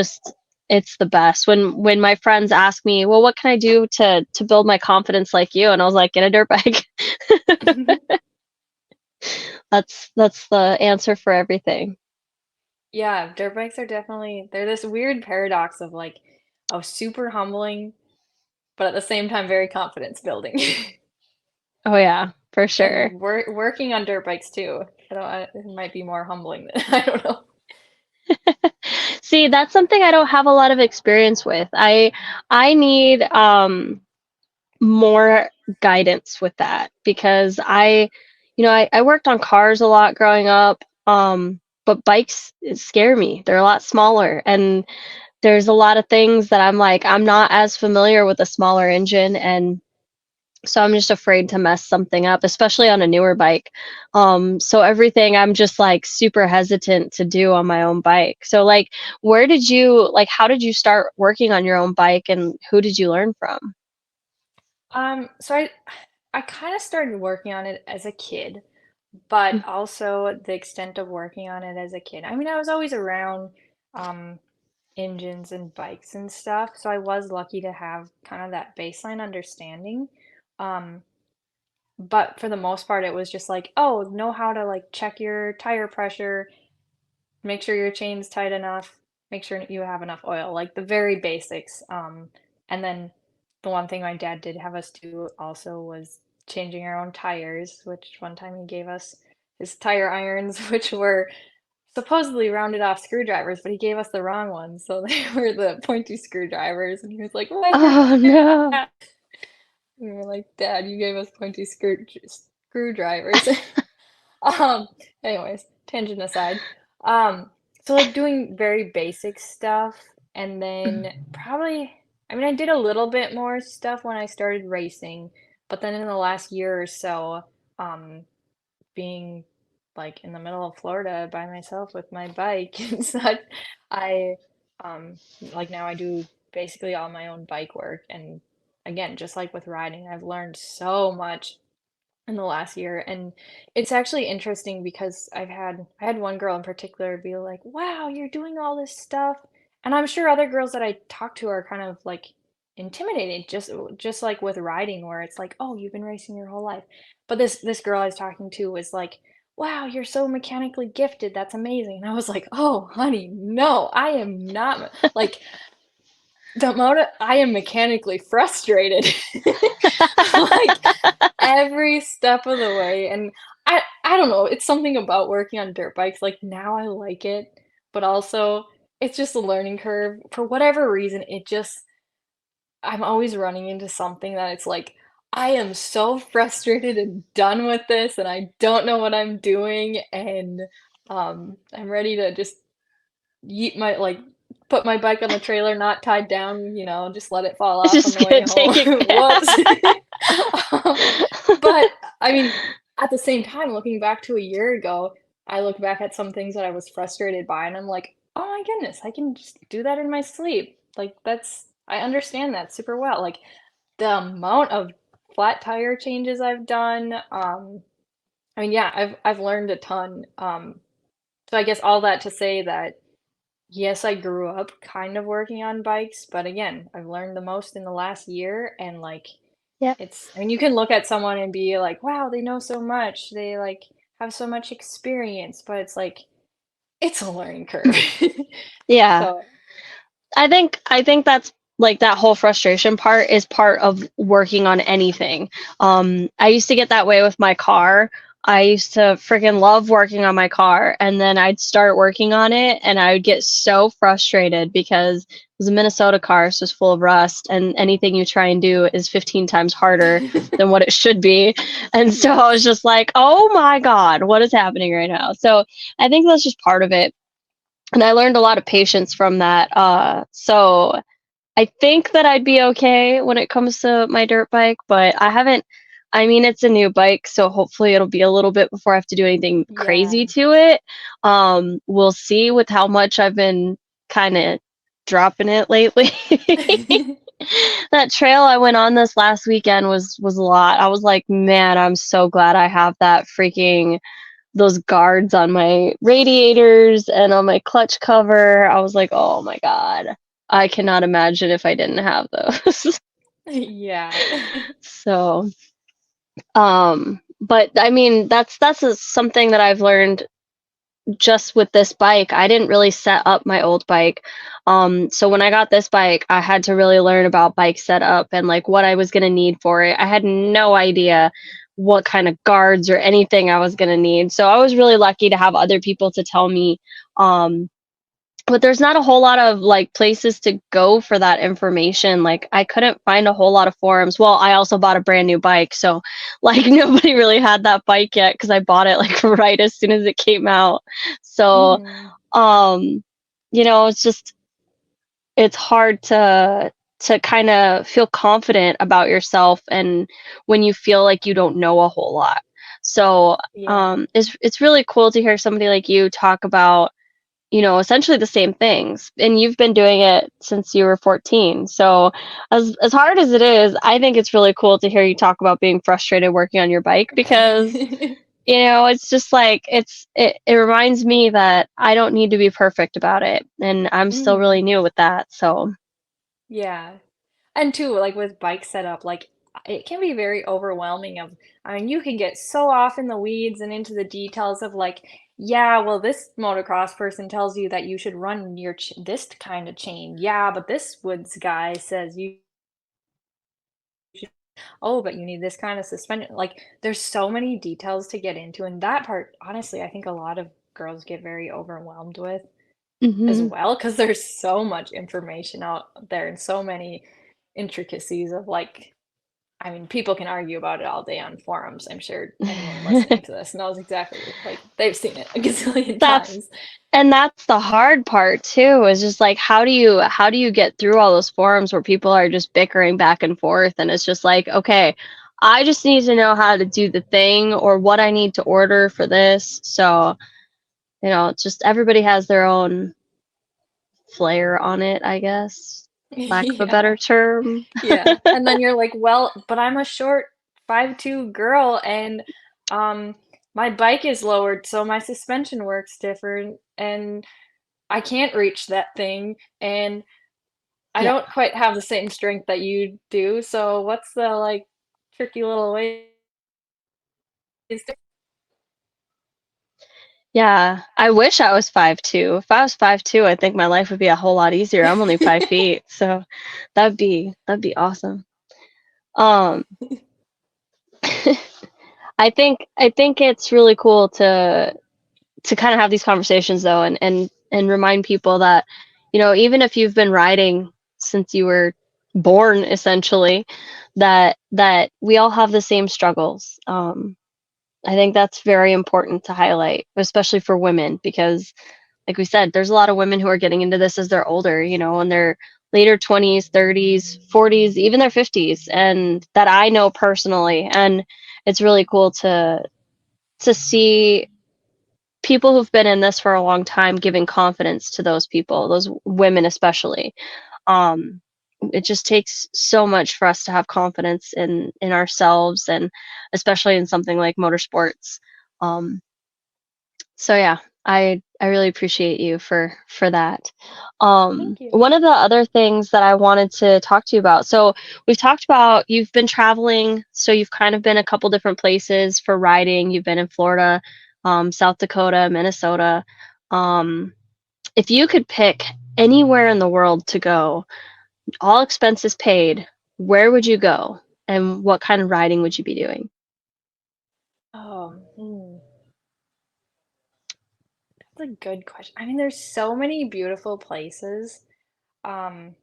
the best. When my friends ask me, well, what can I do to build my confidence like you? And I was like, get a dirt bike. That's the answer for everything. Yeah, dirt bikes are definitely, they're this weird paradox of like, oh, super humbling, but at the same time very confidence building. Oh yeah, for sure. And working on dirt bikes too. It might be more humbling than, I don't know. See, that's something I don't have a lot of experience with. I need more guidance with that, because I worked on cars a lot growing up, but bikes scare me. They're a lot smaller, and there's a lot of things that I'm not as familiar with a smaller engine, and so I'm just afraid to mess something up, especially on a newer bike. So everything I'm just like super hesitant to do on my own bike. So like, how did you start working on your own bike, and who did you learn from? So I kind of started working on it as a kid, but also the extent of working on it as a kid. I mean, I was always around um, engines and bikes and stuff, so I was lucky to have kind of that baseline understanding. Um, but for the most part, it was just like, oh, know how to like check your tire pressure, make sure your chain's tight enough, make sure you have enough oil, like the very basics. And then the one thing my dad did have us do also was changing our own tires, which one time he gave us his tire irons, which were supposedly rounded off screwdrivers, but he gave us the wrong ones. So they were the pointy screwdrivers. And he was like, why did Oh you do no. that? And we were like, Dad, you gave us pointy screwdrivers. Um, anyways, tangent aside. Um, so like doing very basic stuff, and then probably, I mean, I did a little bit more stuff when I started racing, but then in the last year or so, um, being like in the middle of Florida by myself with my bike and such, I like now I do basically all my own bike work. And again, just like with riding, I've learned so much in the last year. And it's actually interesting because I had one girl in particular be like, "Wow, you're doing all this stuff." And I'm sure other girls that I talk to are kind of like intimidated, just like with riding, where it's like, "Oh, you've been racing your whole life." But this girl I was talking to was like, wow, you're so mechanically gifted. That's amazing. And I was like, oh, honey, no, I am not. Like, the amount of I am mechanically frustrated. Like, every step of the way, and I don't know, it's something about working on dirt bikes, like, now I like it, but also it's just a learning curve. For whatever reason, it just I'm always running into something that it's like, I am so frustrated and done with this, and I don't know what I'm doing, and, I'm ready to just yeet my like, put my bike on the trailer, not tied down, just let it fall off on Just the way gonna home. take it Whoops. back. Um, but, I mean, at the same time, looking back to a year ago, I look back at some things that I was frustrated by, and I'm like, "Oh my goodness, I can just do that in my sleep." Like, I understand that super well. Like, the amount of flat tire changes I've done, I mean, yeah, I've learned a ton, so I guess all that to say that yes, I grew up kind of working on bikes, but again, I've learned the most in the last year and like Yeah. I mean, you can look at someone and be like, wow, they know so much. They like have so much experience, but it's like it's a learning curve. Yeah. So, I think that's like that whole frustration part is part of working on anything. I used to get that way with my car. I used to freaking love working on my car, and then I'd start working on it, and I would get so frustrated because it was a Minnesota car, so it's full of rust, and anything you try and do is 15 times harder than what it should be. And so I was yes. just like, oh my God, what is happening right now? So I think that's just part of it, and I learned a lot of patience from that. So I think that I'd be okay when it comes to my dirt bike, but I haven't. I mean, it's a new bike, so hopefully it'll be a little bit before I have to do anything crazy Yeah. to it. We'll see with how much I've been kind of dropping it lately. That trail I went on this last weekend was a lot. I was like, man, I'm so glad I have that freaking those guards on my radiators and on my clutch cover. I was like, "Oh my God. I cannot imagine if I didn't have those." Yeah. So, but I mean, something that I've learned just with this bike. I didn't really set up my old bike. So when I got this bike, I had to really learn about bike setup and like what I was going to need for it. I had no idea what kind of guards or anything I was going to need. So I was really lucky to have other people to tell me. But there's not a whole lot of like places to go for that information. Like I couldn't find a whole lot of forums. Well, I also bought a brand new bike, so like nobody really had that bike yet because I bought it like right as soon as it came out. So, Mhm. um, it's just it's hard to kind of feel confident about yourself and when you feel like you don't know a whole lot. So, Yeah. it's really cool to hear somebody like you talk about essentially the same things. And you've been doing it since you were 14. So as hard as it is, I think it's really cool to hear you talk about being frustrated working on your bike because it's just like it reminds me that I don't need to be perfect about it. And I'm still really Mhm. new with that. So Yeah. And too, like with bike setup, like it can be very overwhelming I mean, you can get so off in the weeds and into the details of like, yeah, well, this motocross person tells you that you should run this kind of chain. Yeah, but this woods guy says you should, oh, but you need this kind of suspension. Like, there's so many details to get into, and that part, honestly, I think a lot of girls get very overwhelmed with as hmm well because there's so much information out there and so many intricacies of like I mean, people can argue about it all day on forums. I'm sure anyone listening to this knows exactly like they've seen it a gazillion that's times. and that's the hard part too, is just like how do you get through all those forums where people are just bickering back and forth, and it's just like, okay, I just need to know how to do the thing or what I need to order for this. So, it's just everybody has their own flair on it, I guess. Lack of a Yeah. better term. Yeah. And then you're like, "Well, but I'm a short 5'2" girl and um my bike is lowered so my suspension works different and I can't reach that thing and I Yeah. don't quite have the same strength that you do. So what's the like tricky little ways to Yeah, I wish I was 5'2". If I was 5'2", I think my life would be a whole lot easier. I'm only 5 feet, so that'd be awesome. Um, I think it's really cool to kind of have these conversations though, and remind people that, even if you've been riding since you were born, essentially, that we all have the same struggles. I think that's very important to highlight, especially for women, because like we said, there's a lot of women who are getting into this as they're older, in their later 20s, 30s, 40s, even their 50s, and that I know personally. And it's really cool to see people who've been in this for a long time giving confidence to those people, those women especially. Um, it just takes so much for us to have confidence in ourselves, and especially in something like motorsports. Um, so yeah, I really appreciate you for that. Thank you. One of the other things that I wanted to talk to you about. So we've talked about you've been traveling, so you've kind of been a couple different places for riding. You've been in Florida, South Dakota, Minnesota. Um, if you could pick anywhere in the world to go, all expenses paid, where would you go, and what kind of riding would you be doing? Oh, that's a good question. I mean, there's so many beautiful places. Um,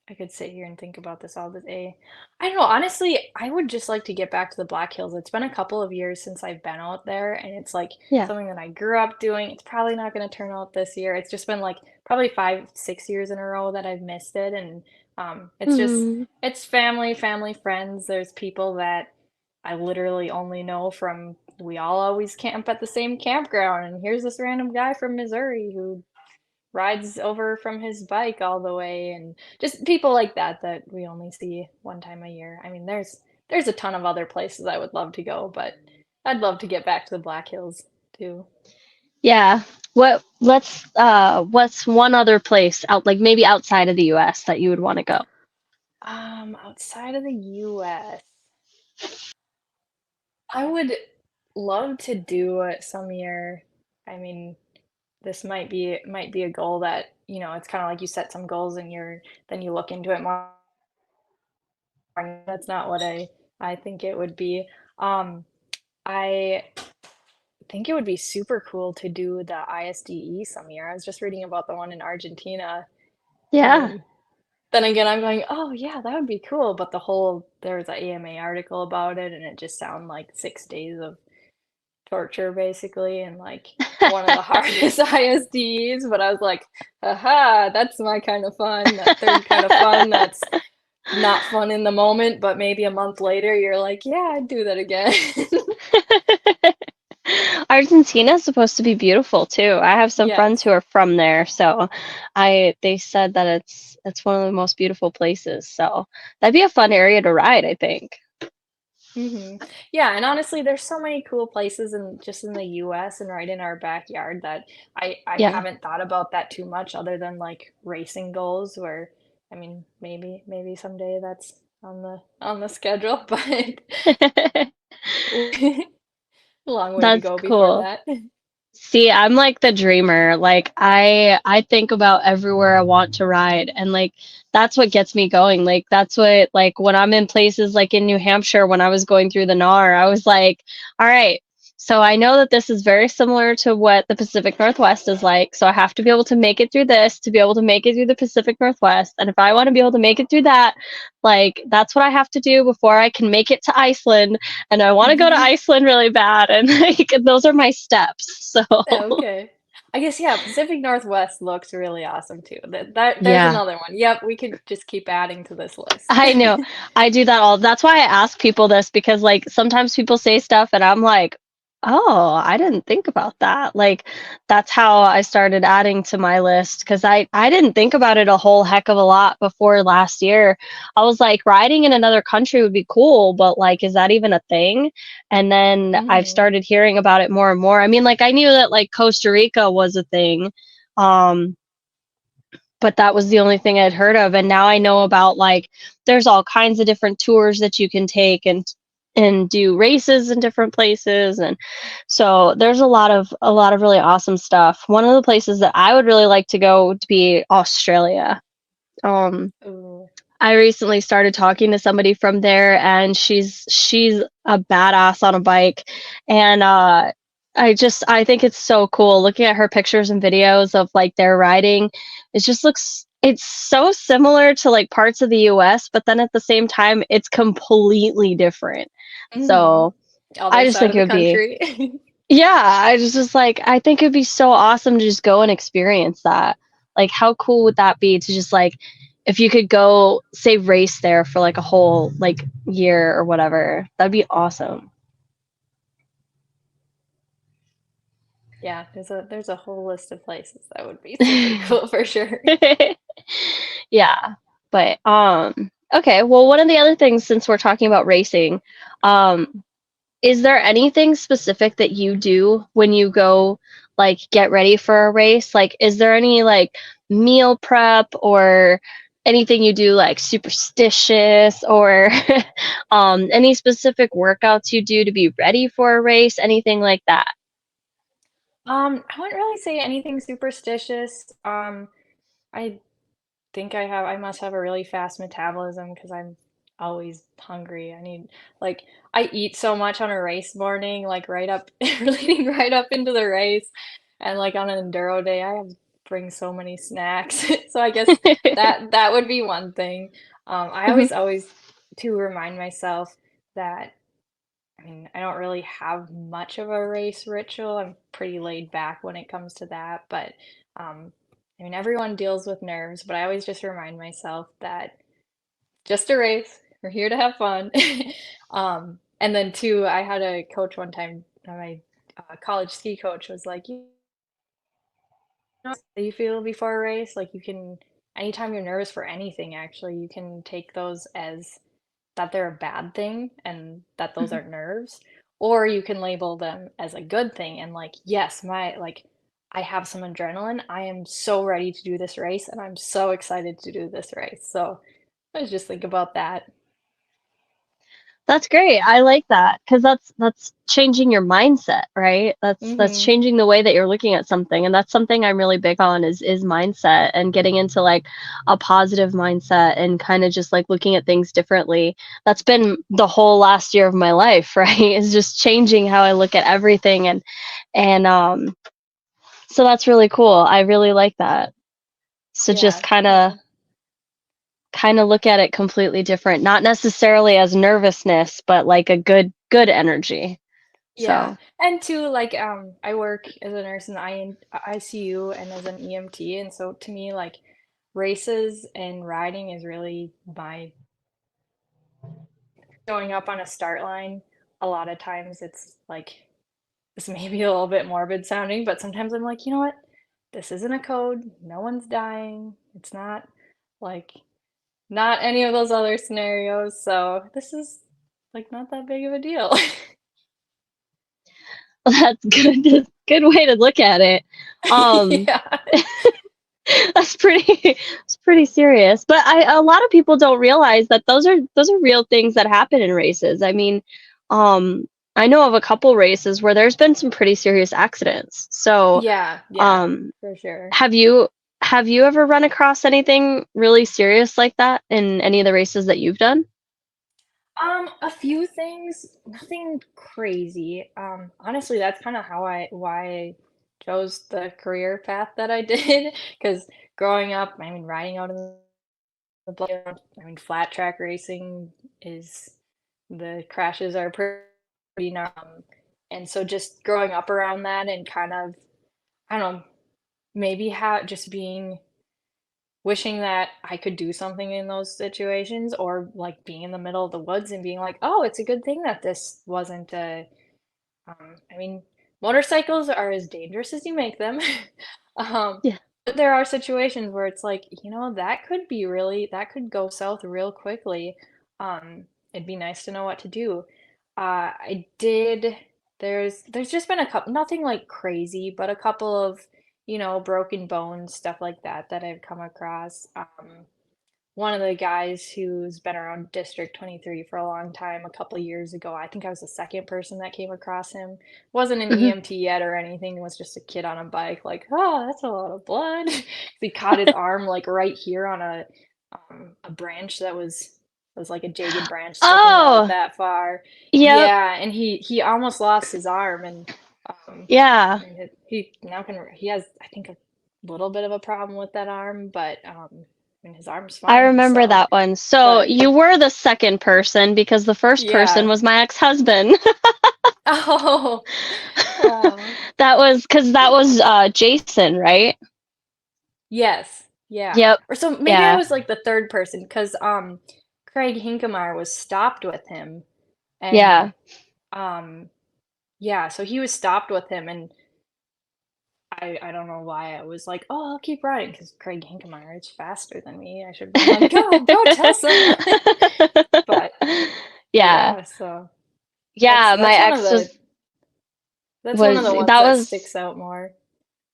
I could sit here and think about this all day. I don't know, honestly, I would just like to get back to the Black Hills. It's been a couple of years since I've been out there, and it's like Yeah. something that I grew up doing. It's probably not going to turn out this year. It's just been like probably 5, 6 years in a row that I've missed it. And Hmm. it's family, friends. There's people that I literally only know from we all always camp at the same campground. And here's this random guy from Missouri who rides over from his bike all the way, and just people like that that we only see one time a year. I mean, there's a ton of other places I would love to go, but I'd love to get back to the Black Hills too. Yeah. What's one other place out, like maybe outside of the US, that you would want to go? Outside of the US, I would love to do it some year. I mean, this might be a goal that, it's kind of like you set some goals and then you look into it more. That's not what I think it would be. Um, I think it would be super cool to do the ISDE some year. I was just reading about the one in Argentina, Yeah. and then again, I'm going, "Oh, yeah, that would be cool," but there was a AMA article about it, and it just sounded like 6 days of torture, basically, and, like, one of the hardest ISDEs, but I was like, "Aha, that's my kind of fun, that third kind of fun that's not fun in the moment, but maybe a month later, you're like, 'Yeah, I'd do that again.'" Argentina is supposed to be beautiful too. I have some friends Yes. who are from there, so they said that it's one of the most beautiful places. So that'd be a fun area to ride, I think. Yeah, and honestly, there's so many cool places in the US and right in our backyard that I Yeah. haven't thought about that too much other than like racing goals where I mean, maybe someday that's on the schedule, but long way to That's go before cool. that. See, I'm like the dreamer. Like I think about everywhere I want to ride, and like that's what gets me going. Like that's what, like when I'm in places like in New Hampshire, when I was going through the NAR, I was like, all right, so I know that this is very similar to what the Pacific Northwest is like. So I have to be able to make it through this to be able to make it through the Pacific Northwest. And if I want to be able to make it through that, like that's what I have to do before I can make it to Iceland, and I want to go to Iceland really bad, and like those are my steps. So Okay. I guess, yeah, Pacific Northwest looks really awesome too. There's yeah, another one. Yep, we could just keep adding to this list. I know. I do that all. That's why I ask people this, because like sometimes people say stuff and I'm like, "Oh, I didn't think about that." Like that's how I started adding to my list, because I didn't think about it a whole heck of a lot before last year. I was like, riding in another country would be cool, but like is that even a thing? And then I've Mhm. started hearing about it more and more. I mean, like I knew that like Costa Rica was a thing. Um but that was the only thing I'd heard of. And now I know about like there's all kinds of different tours that you can take, and and do races in different places. And so there's a lot of really awesome stuff. One of the places that I would really like to go to be Australia. Um, Ooh. I recently started talking to somebody from there, and she's a badass on a bike, and I think it's so cool looking at her pictures and videos of like their riding. It just looks it's so similar to like parts of the US, but then at the same time it's completely different. Hmm. So I Other just side think of it the would be country. yeah, I just like I think it'd be so awesome to just go and experience that. Like how cool would that be to just like if you could go say race there for like a whole like year or whatever. That'd be awesome. Yeah, there's a whole list of places that would be super cool for sure. Yeah. But okay, well one of the other things since we're talking about racing, um is there anything specific that you do when you go like get ready for a race? Like is there any like meal prep or anything you do like superstitious or any specific workouts you do to be ready for a race, anything like that? I wouldn't really say anything superstitious. I think I must have a really fast metabolism because I'm always hungry. Like, I eat so much on a race morning, like right up, leading right up into the race. And like on an enduro day, I have bring so many snacks. So I guess that would be one thing. I Mhm. always to remind myself that I don't really have much of a race ritual. I'm pretty laid back when it comes to that, but um, everyone deals with nerves, but I always just remind myself that just a race. We're here to have fun. And then two, I had a coach one time, my college ski coach was like, you know how you feel before a race? Like you can, anytime you're nervous for anything, actually, you can take those as that they're a bad thing and that those Mhm. are nerves, or you can label them as a good thing and like, yes, I have some adrenaline. I am so ready to do this race and I'm so excited to do this race. So I was just think about that. That's great. I like that because that's changing your mindset, right? That's Mm-hmm. changing the way that you're looking at something, and that's something I'm really big on is mindset and getting into like a positive mindset and kind of just like looking at things differently. That's been the whole last year of my life, right? Is just changing how I look at everything and so that's really cool. I really like that. So just Yeah, kind of look at it completely different, not necessarily as nervousness, but like a good energy. yeah. So, And two, like I work as a nurse in the ICU and as an EMT, and so to me, like races and riding is really my showing up on a start line. A lot of times it's like this may be a little bit morbid sounding, but sometimes I'm like, you know what? This isn't a code. No one's dying. It's not like not any of those other scenarios. So this is like not that big of a deal. that's good good way to look at it. Um, Yeah. it's pretty serious. But a lot of people don't realize that those are real things that happen in races. I mean, um, I know of a couple races where there's been some pretty serious accidents. So, Yeah, yeah, um, for sure. have you have you ever run across anything really serious like that in any of the races that you've done? A few things, nothing crazy. Honestly, that's kind of why I chose the career path that I did. Because growing up, riding out in the playground, flat track racing is the crashes are pretty and so just growing up around that and kind of, I don't know, maybe how just being wishing that I could do something in those situations or like being in the middle of the woods and being like, "Oh, it's a good thing that this wasn't a." I mean, motorcycles are as dangerous as you make them. um, Yeah. but there are situations where it's like, that could go south real quickly. It'd be nice to know what to do. I did. There's just been a couple, nothing like crazy, but a couple of broken bones, stuff like that that I've come across. one of the guys who's been around District 23 for a long time, a couple years ago, I think I was the second person that came across him. Wasn't an Mhm. EMT yet or anything, was just a kid on a bike, like, "Oh, that's a lot of blood." He caught his arm, like, right here on a branch that was like a jagged branch sticking out Oh, that far. yep, Yeah, and he almost lost his arm, and, yeah. and he now he has, I think, a little bit of a problem with that arm, but, I mean, his arm's I fine, remember so that one. So but you were the second person because the first person yeah. was my ex-husband. Oh, oh. That was Jason, right? Yes, yeah. Yep. Or so maybe I Yeah. was, like, the third person, because Craig Hinkemar was stopped with him, and, Yeah. um, yeah, so he was stopped with him, and I don't know why I was like, "Oh, I'll keep riding," because Craig Hinkemar is faster than me. I should have been like, "Go, Tessa." But, Yeah. yeah, so that's Yeah, my that's one of ex the that's one of was the ones that that was sticks out more.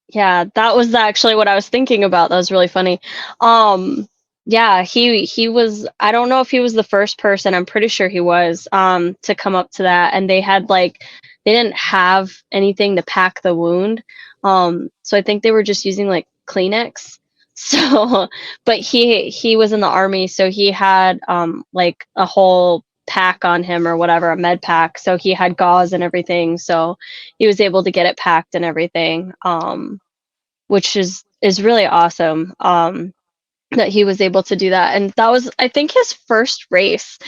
yeah, that was actually what I was thinking about. That was really funny. Um, yeah, he was I don't know if he was the first person, I'm pretty sure he was, to come up to that, and they had like they didn't have anything to pack the wound. So I think they were just using like Kleenex. So, but he was in the army, so he had like a whole pack on him or whatever, a med pack. So he had gauze and everything. So he was able to get it packed and everything. Which is really awesome, that he was able to do that, and that was, I think, his first race,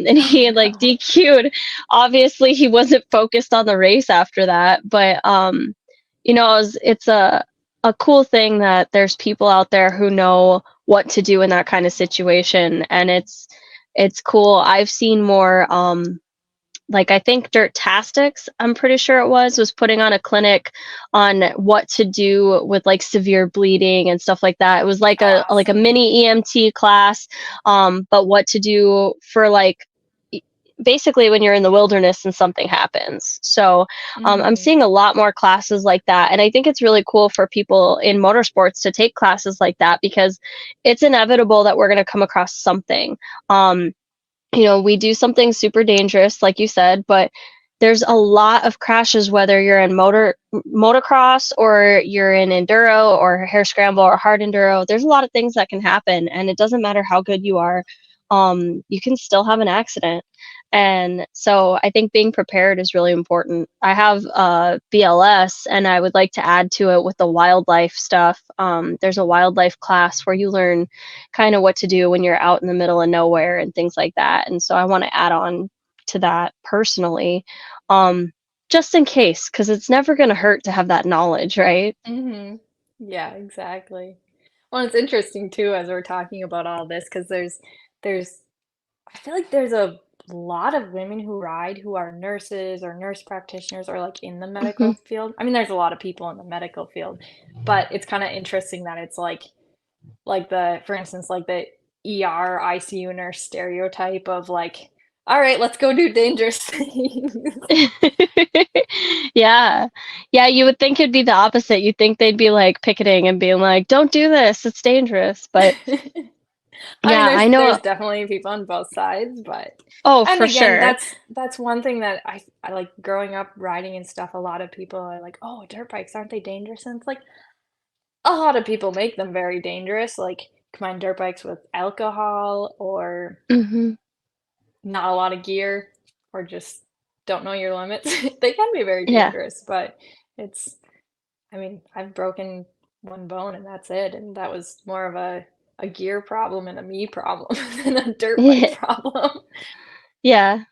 and he Oh, had, like, no. DQ'd. Obviously, he wasn't focused on the race after that, but, it's a cool thing that there's people out there who know what to do in that kinda situation, and it's cool. I've seen more, like I think Dirtastics, I'm pretty sure was putting on a clinic on what to do with like severe bleeding and stuff like that. It was like a Awesome. mini EMT class, but what to do for like e- basically when you're in the wilderness and something happens. So I'm Mhm. seeing a lot more classes like that, and I think it's really cool for people in motorsports to take classes like that because it's inevitable that we're going to come across something. Um, we do something super dangerous, like you said, but there's a lot of crashes, whether you're in motocross or you're in enduro or hare scramble or hard enduro. There's a lot of things that can happen, and it doesn't matter how good you are. You can still have an accident. And so I think being prepared is really important. I have BLS, and I would like to add to it with the wildlife stuff. There's a wildlife class where you learn kind of what to do when you're out in the middle of nowhere and things like that. And so I want to add on to that personally, um, just in case, because it's never going to hurt to have that knowledge, right? Mhm. Yeah, exactly. Well, it's interesting too as we're talking about all this, because there's I feel like there's a lot of women who ride who are nurses or nurse practitioners or, like, in the Hmm. medical field. I mean, there's a lot of people in the medical field, but it's kinda interesting that it's like the for instance, like the ER, ICU nurse stereotype of like, "All right, let's go do dangerous things." Yeah. Yeah, you would think it'd be the opposite. You'd think they'd be like picketing and being like, don't do this, it's dangerous. But I mean, yeah, I there's know. definitely people on both sides, but Oh, and for again, sure. that's one thing that I like growing up riding and stuff, a lot of people are like, "Oh, dirt bikes, aren't they dangerous?" And it's like, a lot of people make them very dangerous, like, combine dirt bikes with alcohol or Hmm. not a lot of gear or just don't know your limits. They can be very Yeah. dangerous, but it's I mean, I've broken one bone and that's it, and that was more of a gear problem and a me problem than a dirt bike problem. Yeah.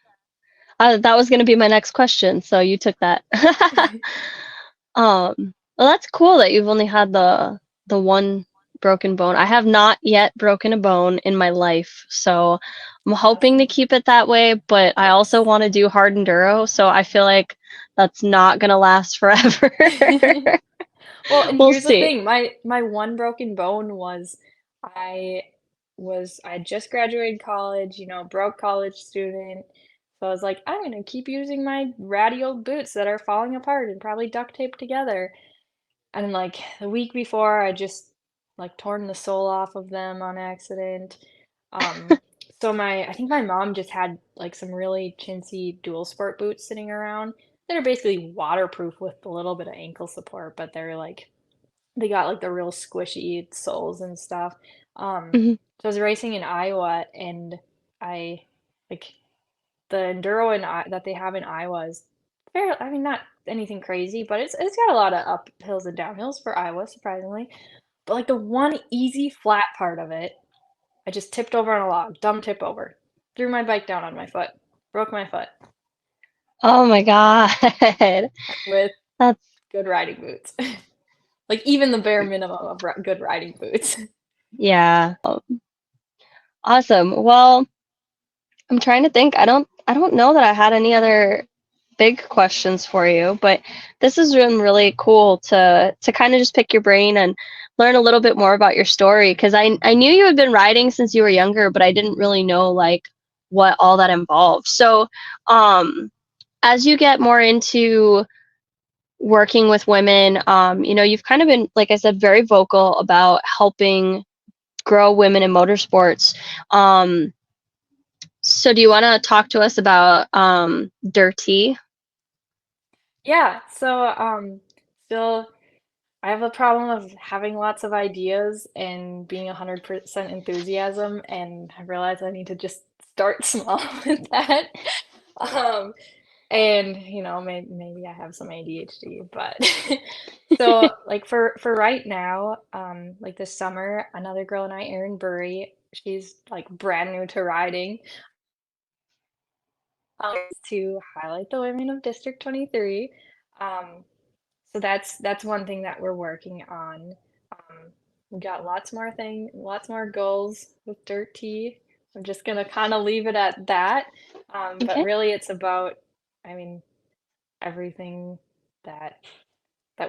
That was going to be my next question, so you took that. Well, that's cool that you've only had the one broken bone. I have not yet broken a bone in my life, so I'm hoping to Awesome. keep it that way, but I also Yes. want to do hard enduro, so I feel like that's not gonna last forever. Well, and We'll here's the see. thing, my one broken bone was I I had just graduated college, broke college student. So I was like, I'm gonna keep using my ratty old boots that are falling apart and probably duct taped together. And like the week before, I just like torn the sole off of them on accident. So I think my mom just had like some really chintzy dual sport boots sitting around. They're basically waterproof with a little bit of ankle support, but they got like the real squishy soles and stuff. Mhm. So I was racing in Iowa, and I like the enduro that they have in Iowa is fair. I mean, not anything crazy, but it's got a lot of uphills and downhills for Iowa, surprisingly. But like the one easy flat part of it, I just tipped over on a log, dumb tip over, threw my bike down on my foot, broke my foot Oh my God. with That's good riding boots. Like even the bare minimum of good riding boots. yeah. Awesome. Well, I'm trying to think. I don't know that I had any other big questions for you, but this has been really cool to kind of just pick your brain and learn a little bit more about your story because I knew you had been riding since you were younger, but I didn't really know like what all that involved. So, as you get more into working with women, you've kind of been, like I said, very vocal about helping grow women in motorsports. So do you want to talk to us about Dirty? Yeah, so still I have a problem of having lots of ideas and being 100% enthusiasm, and I realize I need to just start small with that. Um, and maybe I have some ADHD, but so like for right now, like this summer, another girl and I, Erin Burry, she's like brand new to riding, to highlight the women of District 23. Um, so that's one thing that we're working on. We got lots more goals with Dirt Tea. I'm just gonna kind of leave it at that. But Okay. really, it's about, I mean, everything that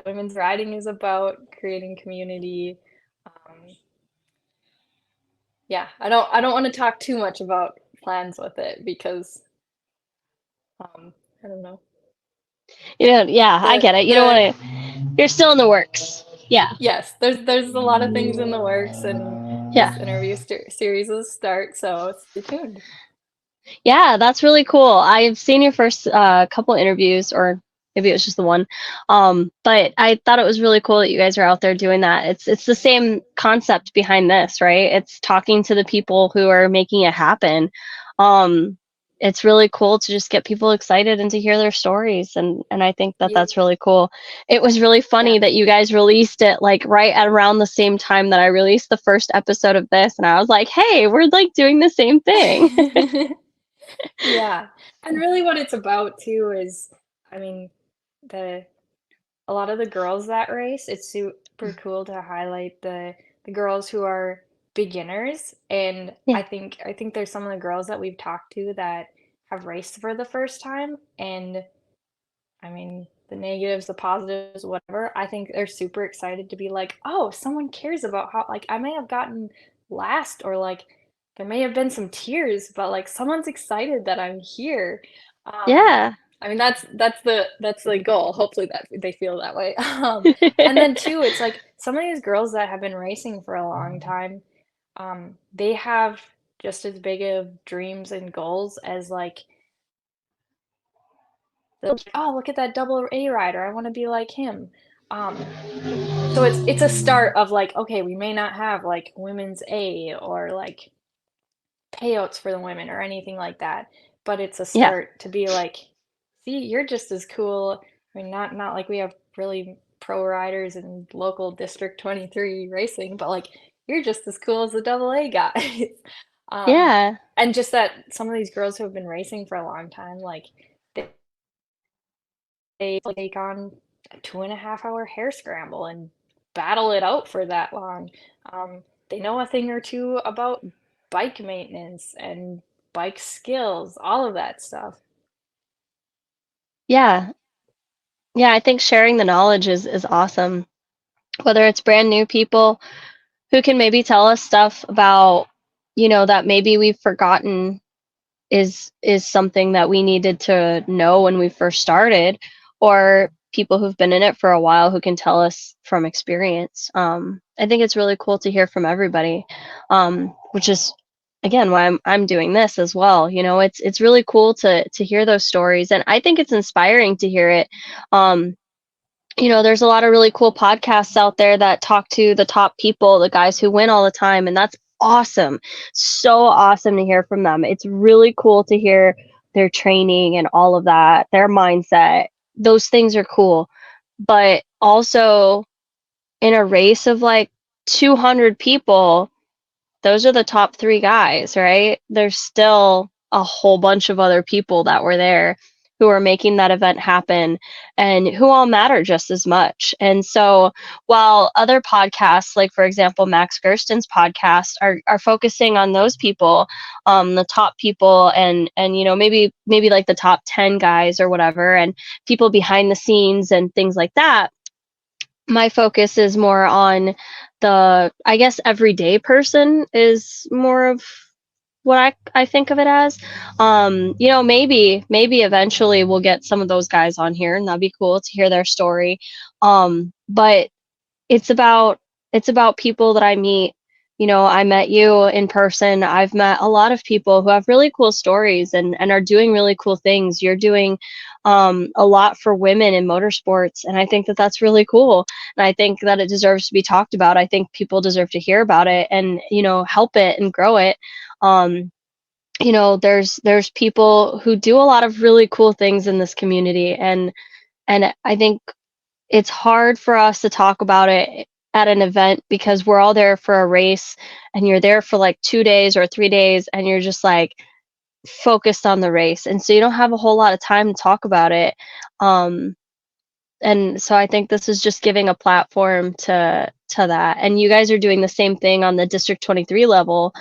women's riding is about, creating community. Um, yeah, I don't want to talk too much about plans with it because I don't know. Yeah, I get it. You don't The want to, you're still in the works. Yeah. Yes, there's a lot of things in the works, and Yeah. this interview series will start, so stay tuned. Yeah, that's really cool. I've seen your first couple interviews, or maybe it was just the one. But I thought it was really cool that you guys are out there doing that. It's the same concept behind this, right? It's talking to the people who are making it happen. Um, it's really cool to just get people excited and to hear their stories, and I think that Yeah, that's really cool. It was really funny yeah. that you guys released it like right at around the same time that I released the first episode of this, and I was like, "Hey, we're like doing the same thing." Yeah, and really what it's about too is, I mean, the a lot of the girls that race, it's super cool to highlight the girls who are beginners, and Yeah. I think there's some of the girls that we've talked to that have raced for the first time, and I mean, the negatives, the positives, whatever, I think they're super excited to be like, "Oh, someone cares about how like, I may have gotten last or, like, there may have been some tears, but, like, someone's excited that I'm here." Um, Yeah. I mean, that's the goal, hopefully that they feel that way. And then too, it's like some of these girls that have been racing for a long time, they have just as big of dreams and goals as, like, they'll be, "Oh, look at that double A rider, I wanna be like him." Um, so it's a start of, like, okay, we may not have, like, women's A or, like, payouts for the women or anything like that, but it's a Yeah. start to be like, "See, you're just as cool." I mean, not like we have really pro riders in local District 23 racing, but, like, you're just as cool as the double A guy. Um, Yeah. and just that some of these girls who have been racing for a long time, like, they take on a 2.5 hour hair scramble and battle it out for that long. They know a thing or two about bike maintenance and bike skills, all of that stuff. Yeah. Yeah, I think sharing the knowledge is awesome. Whether it's brand new people who can maybe tell us stuff about, that maybe we've forgotten is something that we needed to know when we first started, or people who've been in it for a while who can tell us from experience. I think it's really cool to hear from everybody, which is again why I'm doing this as well. You know, it's really cool to hear those stories, and I think it's inspiring to hear it. Um, you know, there's a lot of really cool podcasts out there that talk to the top people, the guys who win all the time, and that's awesome. So awesome to hear from them. It's really cool to hear their training and all of that, their mindset. Those things are cool. But also in a race of like 200 people, those are the top 3 guys, right? There's still a whole bunch of other people that were there who are making that event happen and who all matter just as much. And so while other podcasts, like for example, Max Gersten's podcast are focusing on those people, the top people and you know, maybe like the top 10 guys or whatever, and people behind the scenes and things like that, my focus is more on the, I guess, everyday person is more of what I think of it as. You know, maybe eventually we'll get some of those guys on here, and that'd be cool to hear their story. But it's about people that I meet. You know, I met you in person. I've met a lot of people who have really cool stories and are doing really cool things. You're doing a lot for women in motorsports, and I think that that's really cool. And I think that it deserves to be talked about. I think people deserve to hear about it and, you know, help it and grow it. Um, you know, there's people who do a lot of really cool things in this community, and I think it's hard for us to talk about it at an event because we're all there for a race, and you're there for like 2 days or 3 days, and you're just like focused on the race, and so you don't have a whole lot of time to talk about it. Um, and so I think this is just giving a platform to that. And you guys are doing the same thing on the District 23 level,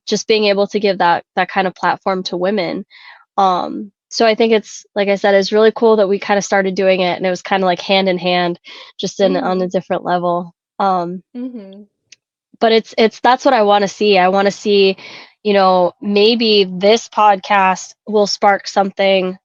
just being able to give that kind of platform to women. So I think it's, like I said, it's really cool that we kind of started doing it, and it was kind of like hand in hand, just in on a Mhm. different level. Mhm. But it's that's what I want to see. I want to see, you know, maybe this podcast will spark something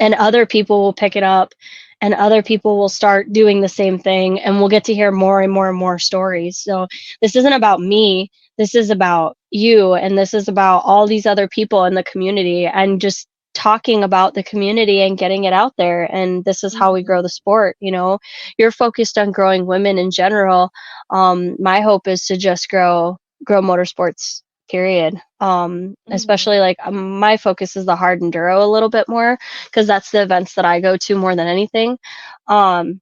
and other people will pick it up and other people will start doing the same thing, and we'll get to hear more and more and more stories. So this isn't about me, this is about you, and this is about all these other people in the community, and just talking about the community and getting it out there. And this is how we grow Mhm. the sport. You know, you're focused on growing women in general. My hope is to just grow motorsports, period. Mhm. Especially like my focus is the hard enduro a little bit more, because that's the events that I go to more than anything. Um,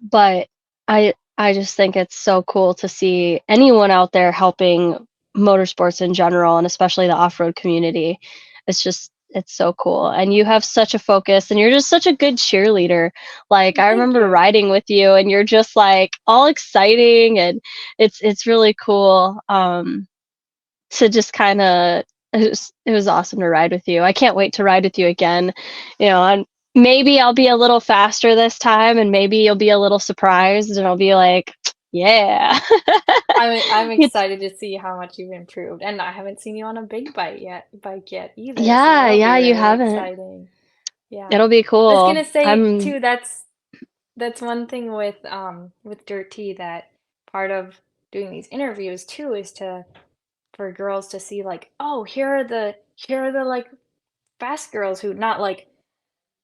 but I just think it's so cool to see anyone out there helping motorsports in general, and especially the off-road community. It's so cool. And you have such a focus, and you're just such a good cheerleader. Like I Thank remember you. riding with you, and you're just like all exciting, and it's really cool. To just kind of, it was awesome to ride with you. I can't wait to ride with you again. You know, and maybe I'll be a little faster this time, and maybe you'll be a little surprised, and I'll be like, yeah. I'm It's excited to see how much you've improved, and I haven't seen you on a bike yet either, so yeah, that'll be yeah, you really haven't. exciting. Yeah. It'll be I was cool. gonna say I'm too, that's one thing with Dirt Tea, that part of doing these interviews too is to for girls to see like, oh, here are the like fast girls, who not like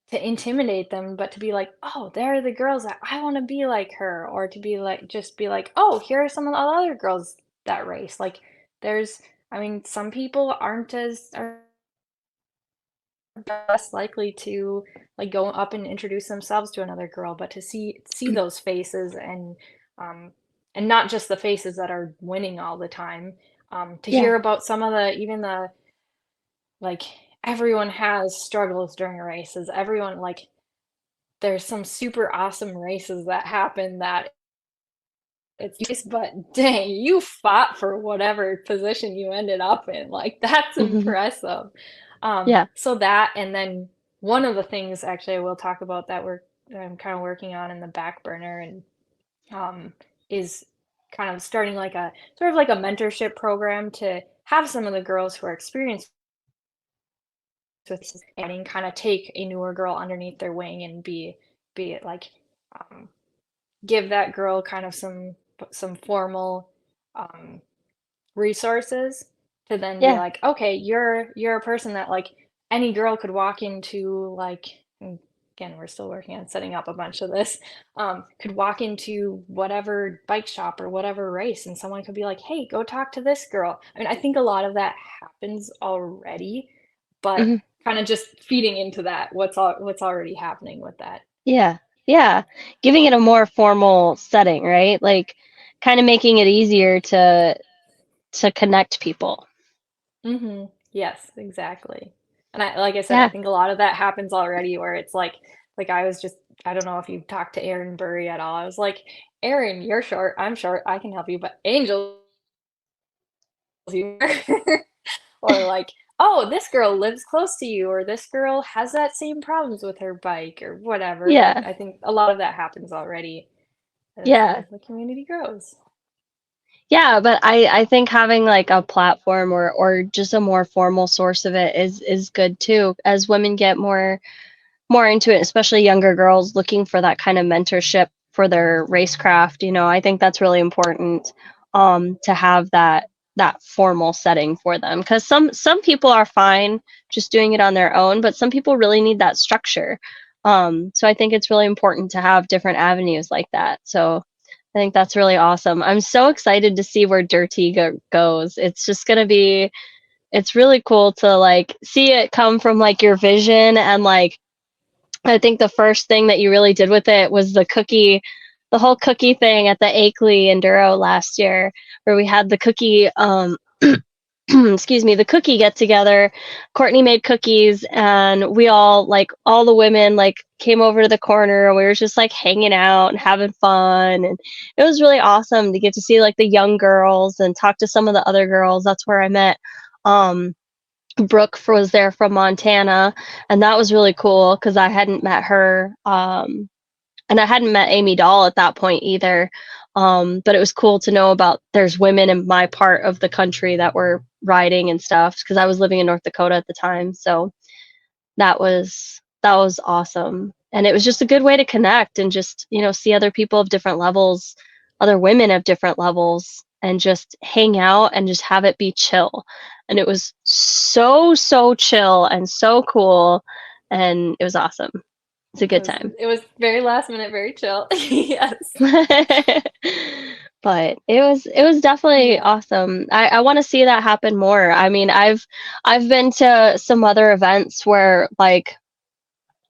to intimidate them, but to be like, oh, there are the girls that I want to be like her, or to be like, just be like, oh, here are some of the other girls that race. Like, there's, I mean, some people are less likely to like go up and introduce themselves to another girl, but to see those faces, um and not just the faces that are winning all the time, to yeah. hear about some of the, even the, like, everyone has struggles during races. Everyone, like, there's some super awesome races that happen that it's, but dang, you fought for whatever position you ended up in. Like, that's Mhm. impressive. Yeah. So that, and then one of the things actually I will talk about that I'm kind of working on in the back burner, and um, is kind of starting like a sort of like a mentorship program to have some of the girls who are experienced with and kind of take a newer girl underneath their wing and be be it like um, give that girl kind of some formal um, resources to then be Yeah. like, okay, you're a person that like any girl could walk into like and again, we're still working on setting up a bunch of this, could walk into whatever bike shop or whatever race and someone could be like, hey, go talk to this girl. I mean, I think a lot of that happens already, but Mhm. kind of just feeding into that, what's already happening with that. Yeah. Yeah. Giving it a more formal setting, right? Like kind of making it easier to connect people. Yes, exactly. And like I said, I Yeah. think a lot of that happens already where it's like I was just I don't know if you talked to Aaron Burry at all. I was like, Aaron, you're short, I'm short, I can help you, but Angel's here. Or like, oh, this girl lives close to you, or this girl has that same problems with her bike, or whatever. Yeah. I think a lot of that happens already Yeah. as the community grows. Yeah, but I think having like a platform or just a more formal source of it is good too. As women get more into it, especially younger girls looking for that kind of mentorship for their racecraft, I think that's really important to have that formal setting for them because some people are fine just doing it on their own, but some people really need that structure. So I think it's really important to have different avenues like that. So I think that's really awesome. I'm so excited to see where Dirty goes. It's just going to be it's really cool to like see it come from like your vision and like I think the first thing that you really did with it was the whole cookie thing at the Akeley Enduro last year, where we had the cookie, excuse me, the cookie get together. Courtney made cookies, and we all, like, all the women, like, came over to the corner, and we were just like hanging out and having fun, and it was really awesome to get to see like the young girls and talk to some of the other girls. That's where I met. Um, Brooke was there from Montana, and that was really cool because I hadn't met her, and I hadn't met Amy Dahl at that point either. But it was cool to know about there's women in my part of the country that were riding and stuff because I was living in North Dakota at the time. So that was awesome. And it was just a good way to connect and just, see other people of different levels, other women of different levels, and just hang out and just have it be chill. And it was so, so chill and so cool. And it was awesome. It's a It good was time. it was very last minute, very chill. Yes. But it was definitely Yeah. awesome. I want to see that happen more. I mean, I've been to some other events where like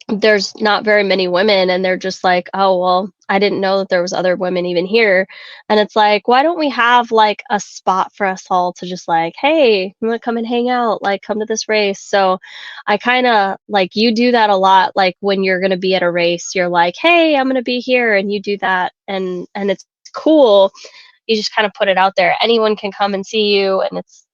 there's not very many women and they're just like, oh well, I didn't know that there was other women even here. And it's like, why don't we have like a spot for us all to just like, hey, you want to come and hang out, like come to this race. So I kind of like you do that a lot, like when you're going to be at a race you're like, hey, I'm going to be here, and you do that, and it's cool. You just kind of put it out there, anyone can come and see you, and it's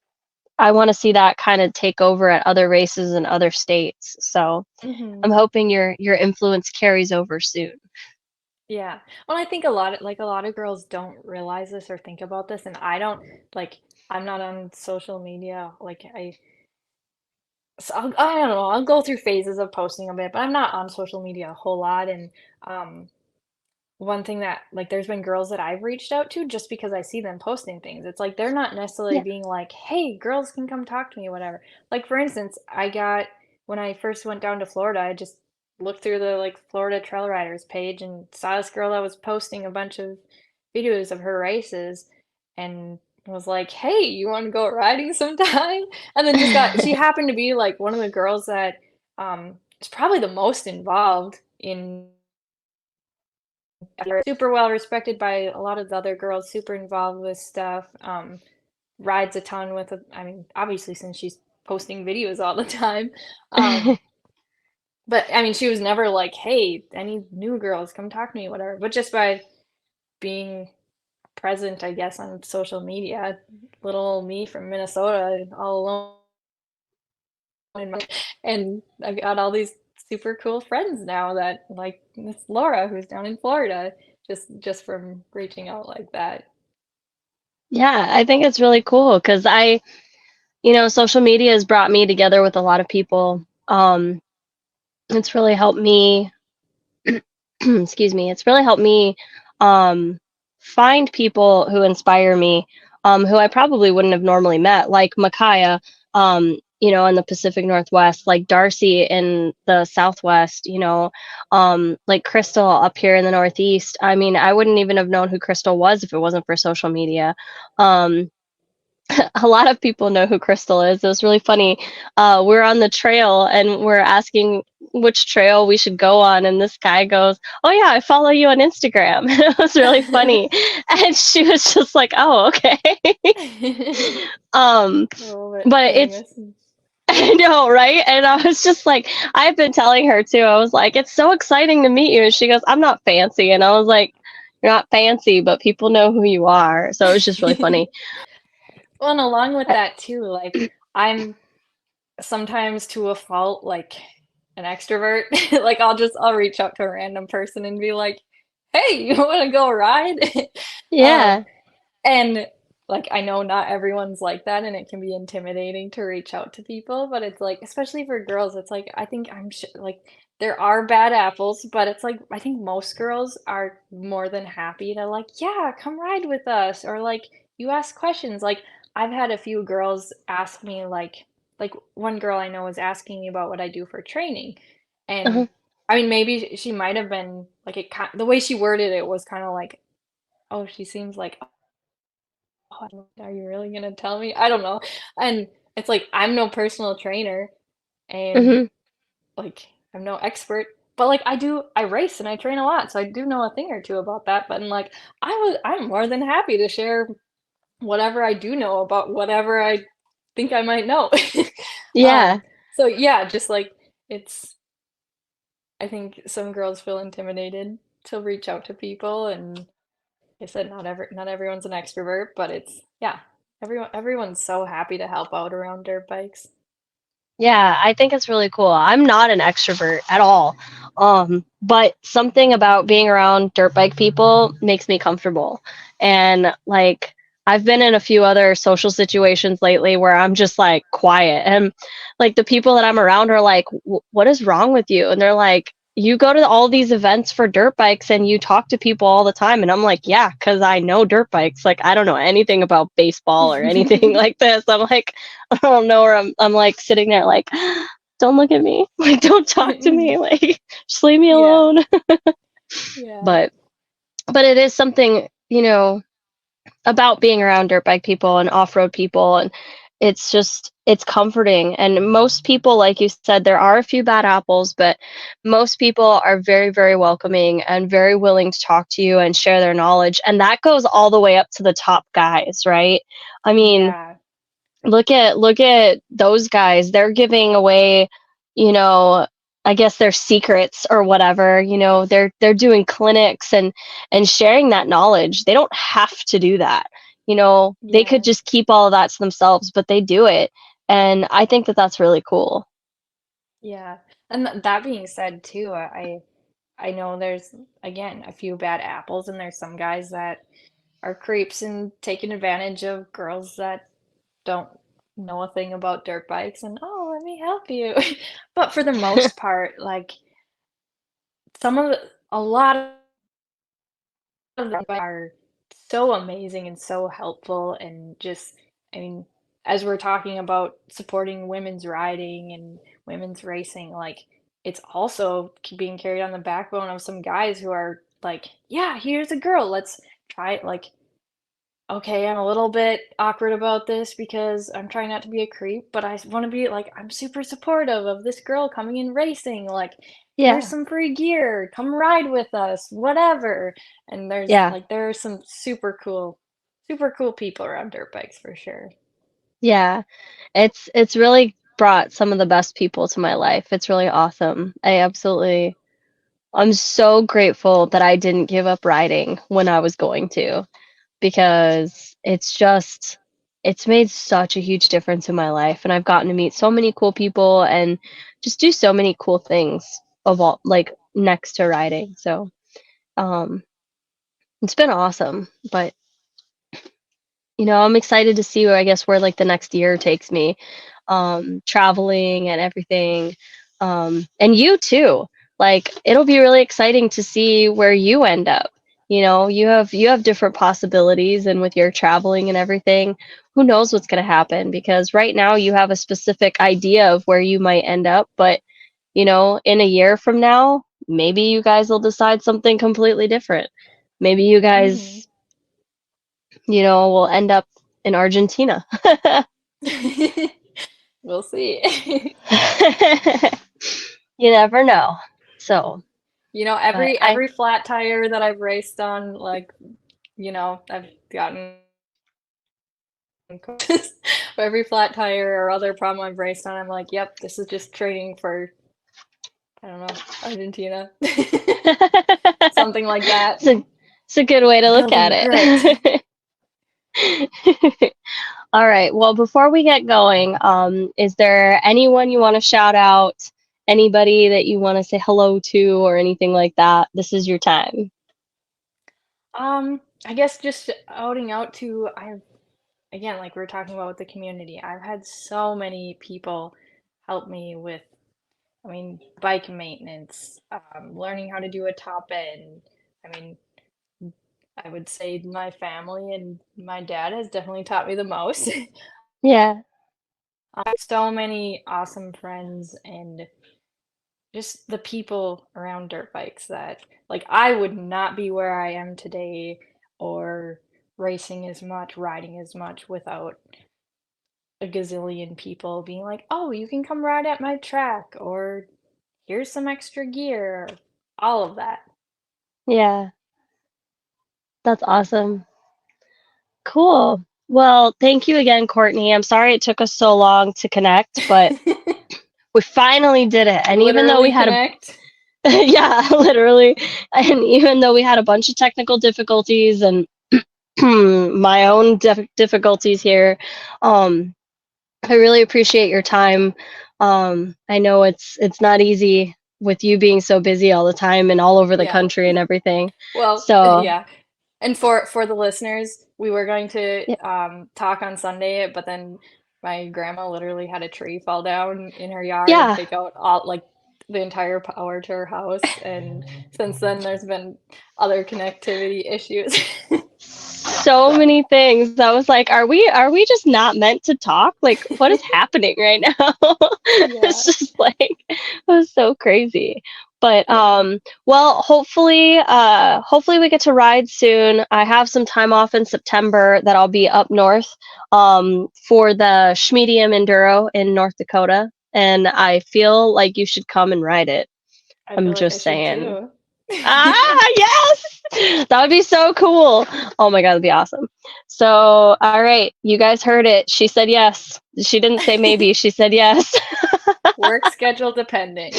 I want to see that kind of take over at other races in other states. So hmm I'm hoping your influence carries over soon. Yeah. Well, I think a lot of girls don't realize this or think about this, and I don't like I'm not on social media. I don't know, I'll go through phases of posting a bit, but I'm not on social media a whole lot. And um one thing that like there's been girls that I've reached out to just because I see them posting things. It's like they're not necessarily Yeah. being like, "Hey, girls can come talk to me," whatever. Like for instance, I got when I first went down to Florida, I just looked through the like Florida Trail Riders page and saw this girl that was posting a bunch of videos of her races and was like, "Hey, you want to go riding sometime?" And then just got she happened to be like one of the girls that is probably the most involved in super well respected by a lot of the other girls, super involved with stuff, rides a ton with, I mean, obviously since she's posting videos all the time. Um, but I mean, she was never like, hey, any new girls, come talk to me, whatever. But just by being present, I guess, on social media, little old me from Minnesota, all alone, and I got all these super cool friends now that like Miss Laura, who's down in Florida, just from reaching out like that. Yeah, I think it's really cool because social media has brought me together with a lot of people. It's really helped me excuse me, it's really helped me um, find people who inspire me, who I probably wouldn't have normally met, like Micaiah, in the Pacific Northwest, like Darcy in the Southwest, like Crystal up here in the Northeast. I mean, I wouldn't even have known who Crystal was if it wasn't for social media. Um, a lot of people know who Crystal is. It was really funny. We're on the trail and we're asking which trail we should go on, and this guy goes, "Oh yeah, I follow you on Instagram." It was really funny, and she was just like, "Oh, okay." um, A little bit but it's famous. I know, right? And I was just like, I've been telling her too. I was like, "It's so exciting to meet you," and she goes, "I'm not fancy," and I was like, "You're not fancy, but people know who you are." So it was just really funny. Well, and along with Uh, that too, like I'm sometimes to a fault like an extrovert. Like I'll reach out to a random person and be like, "Hey, you want to go ride?" Um, yeah. and like I know not everyone's like that, and it can be intimidating to reach out to people, but it's like, especially for girls, it's like I think I'm sh like there are bad apples, but it's like I think most girls are more than happy to like, yeah, come ride with us, or like you ask questions. Like I've had a few girls ask me like one girl I know was asking me about what I do for training, and Uh-huh. I mean maybe she might have been like the way she worded it was kind of like, oh, she seems like, oh, are you really gonna tell me? I don't know. And it's like I'm no personal trainer and Mhm. like I'm no expert, but like I race and I train a lot, so I do know a thing or two about that. But like I'm more than happy to share whatever I do know about whatever I think I might know. Yeah. um so yeah, just like it's I think some girls feel intimidated to reach out to people, and like I said, not everyone's an extrovert, but it's yeah, everyone's so happy to help out around dirt bikes. Yeah, I think it's really cool. I'm not an extrovert at all. But something about being around dirt bike people makes me comfortable. And like I've been in a few other social situations lately where I'm just like quiet, and like the people that I'm around are like, "What is wrong with you?" And they're like, "You go to all these events for dirt bikes and you talk to people all the time." And I'm like, "Yeah, cuz I know dirt bikes. Like I don't know anything about baseball or anything like this." I'm like, I don't know where I'm like sitting there like, don't look at me. Like don't talk to me. Like just leave me Yeah, alone. yeah, But it is something, about being around dirt bike people and off-road people, and it's comforting. And most people, like you said, there are a few bad apples, but most people are very, very welcoming and very willing to talk to you and share their knowledge. And that goes all the way up to the top guys, right? I mean, yeah, look at those guys. They're giving away, you know, I guess their secrets or whatever. They're doing clinics and sharing that knowledge. They don't have to do that. They could yeah, just keep all of that to themselves, but they do it. And I think that that's really cool. yeah. And that being said, too, I know there's again a few bad apples, and there's some guys that are creeps and taking advantage of girls that don't know a thing about dirt bikes, and oh, let me help you. But for the most part, like a lot of them are so amazing and so helpful, and just, I mean, as we're talking about supporting women's riding and women's racing, like it's also being carried on the backbone of some guys who are like, yeah, here's a girl, let's try it. Like, okay, I'm a little bit awkward about this because I'm trying not to be a creep, but I want to be like, I'm super supportive of this girl coming in racing. Like, here's Yeah. some free gear, come ride with us, whatever. And Yeah. there are some super cool people around dirt bikes for sure. Yeah. It's really brought some of the best people to my life. It's really awesome. I'm so grateful that I didn't give up riding when I was going to, because it's made such a huge difference in my life, and I've gotten to meet so many cool people and just do so many cool things of all, like, next to riding. So um it's been awesome. But I'm excited to see where, I guess, where like the next year takes me, traveling and everything. And you too. like it'll be really exciting to see where you end up. You have different possibilities, and with your traveling and everything, who knows what's going to happen, because right now you have a specific idea of where you might end up, but in a year from now, maybe you guys will decide something completely different. Maybe you Hmm. guys, will end up in Argentina. We'll see. You never know. So, but Every flat tire that I've raced on, like, I've gotten every flat tire or other problem I've raced on, I'm like, yep, this is just training for, I don't know, Argentina. Something like that. it's a good way to look at Building grit. it. All right. Well, before we get going, is there anyone you want to shout out? Anybody that you want to say hello to or anything like that? This is your time. I guess just outing out to, again, like we were talking about with the community, I've had so many people help me with, bike maintenance, learning how to do a top end. I mean, I would say my family and my dad has definitely taught me the most. Yeah. So many awesome friends and just the people around dirt bikes that, like, I would not be where I am today or racing as much, riding as much without a gazillion people being like, "Oh, you can come ride at my track," or "Here's some extra gear," all of that. Yeah. That's awesome. Cool. Well, thank you again, Courtney. I'm sorry it took us so long to connect, but we finally did it. And even though we Literally had a connect. yeah, literally. And even though we had a bunch of technical difficulties and my own difficulties here, um, I really appreciate your time. I know it's not easy with you being so busy all the time and all over the Yeah. country and everything. Well, So, yeah. And for the listeners, we were going to yeah, talk on Sunday, but then my grandma literally had a tree fall down in her yard and yeah, take out all like the entire power to her house. And since then, there's been other connectivity issues. so So many things. I was like, are we just not meant to talk? Like, what is happening right now? yeah, It's just like it was so crazy. But yeah, well, hopefully we get to ride soon. I have some time off in September that I'll be up north for the Schmedium Enduro in North Dakota, and I feel like you should come and ride it. I I'm feel like I just should saying. too. Ah, yes! That would be so cool. Oh my God, that'd be awesome. So, all right, you guys heard it. She said yes. She didn't say maybe, she said yes. Work schedule depending.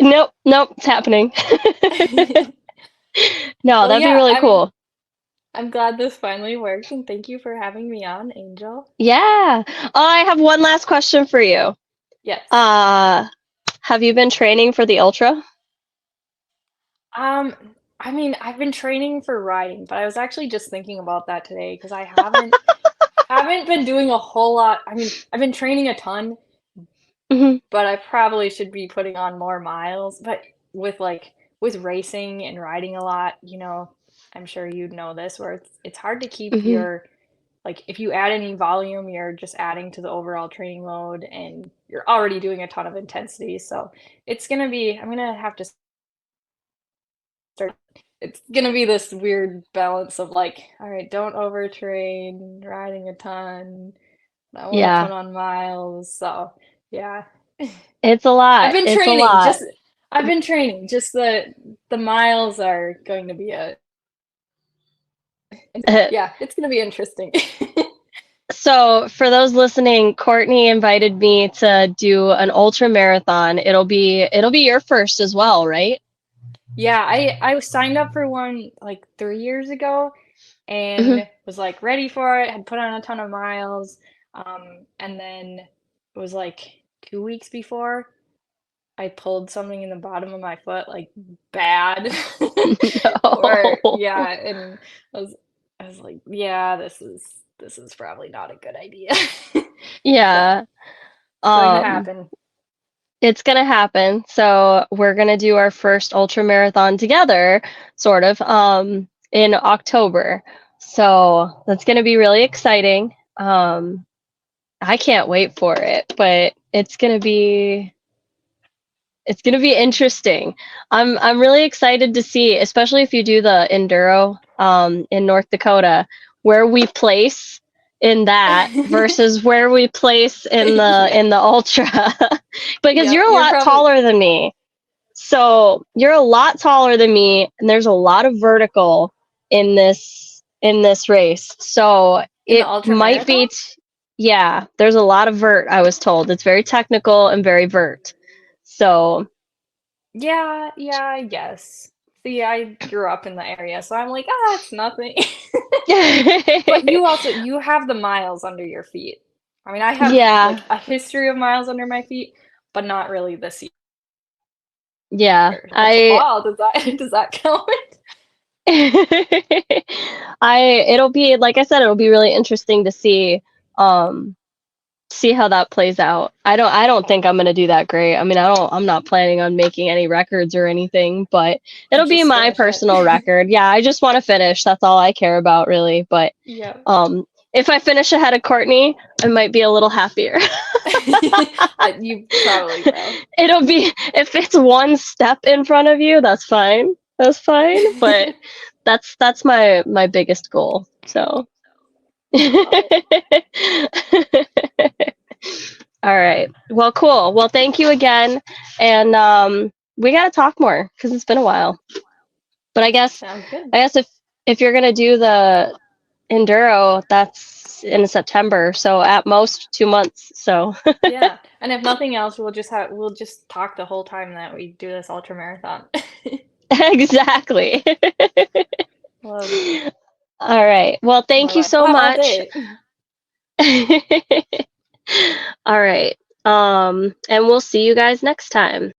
Nope, nope, it's happening. No, Well, that'd be yeah, really cool. I'm glad this finally worked, and thank you for having me on, Angel. Yeah. I have one last question for you. Yes. Uh, have you been training for the ultra? Um, I've been training for riding, but I was actually just thinking about that today because I haven't been doing a whole lot. I've been training a ton, Hmm. but I probably should be putting on more miles. But with racing and riding a lot, I'm sure you'd know this, where it's hard to keep Hmm. your like if you add any volume, you're just adding to the overall training load, and you're already doing a ton of intensity. So I'm gonna have to start. It's gonna be this weird balance of like, all right, don't overtrain, riding a ton. I want to Yeah, put on miles. So yeah, it's a I've lot. been It's a training. lot. I've been training. Just the miles are going to be yeah, it's gonna be interesting. So, for those listening, Courtney invited me to do an ultra marathon. It'll be your first as well, right? Yeah, I signed up for one like 3 years ago Hmm. and was like ready for it, had put on a ton of miles. And then it was like 2 weeks before I pulled something in the bottom of my foot, like bad. Or No. yeah, and I was I was like, yeah, this is probably not a good idea. So Yeah. it's going to Um, happen. It's gonna happen. So we're gonna do our first ultra marathon together, sort of, in October. So that's gonna be really exciting. I can't wait for it, but it's gonna be interesting. I'm really excited to see, especially if you do the enduro in North Dakota, where we place in that versus where we place in the Yeah. ultra, because Yep, you're a you're lot probably taller than me. So you're a lot taller than me, and there's a lot of vertical in this race. So in the it ultra might marathon. be, yeah. There's a lot of vert. I was told it's very technical and very vert. So Yeah, yeah, I guess. See, I grew up in the area, so I'm like, it's nothing. But you have the miles under your feet. I mean, I have yeah, like a history of miles under my feet, but not really this yeah. year. That's all. Does that does that count? It'll be, like I said, it'll be really interesting to um see how that plays out. I don't think I'm gonna do that great. I mean, I'm not planning on making any records or anything, but it'll be Just my finish it. personal record. Yeah, I just want to finish. That's all I care about, really. But Yeah. if I finish ahead of Courtney, I might be a little happier. You probably will. It'll be, if it's one step in front of you, that's fine. That's fine. But that's my biggest goal. So. Love it. All right. Well, cool. Well, thank you again. And we got to talk more because it's been a while. But I guess Sounds good. if you're gonna do the enduro, that's in September. So at most 2 months. So Yeah. And if nothing else, we'll just talk the whole time that we do this ultra marathon. exactly. Love it. All right. Well, thank Well, you I so plan on much. it. All right. And we'll see you guys next time.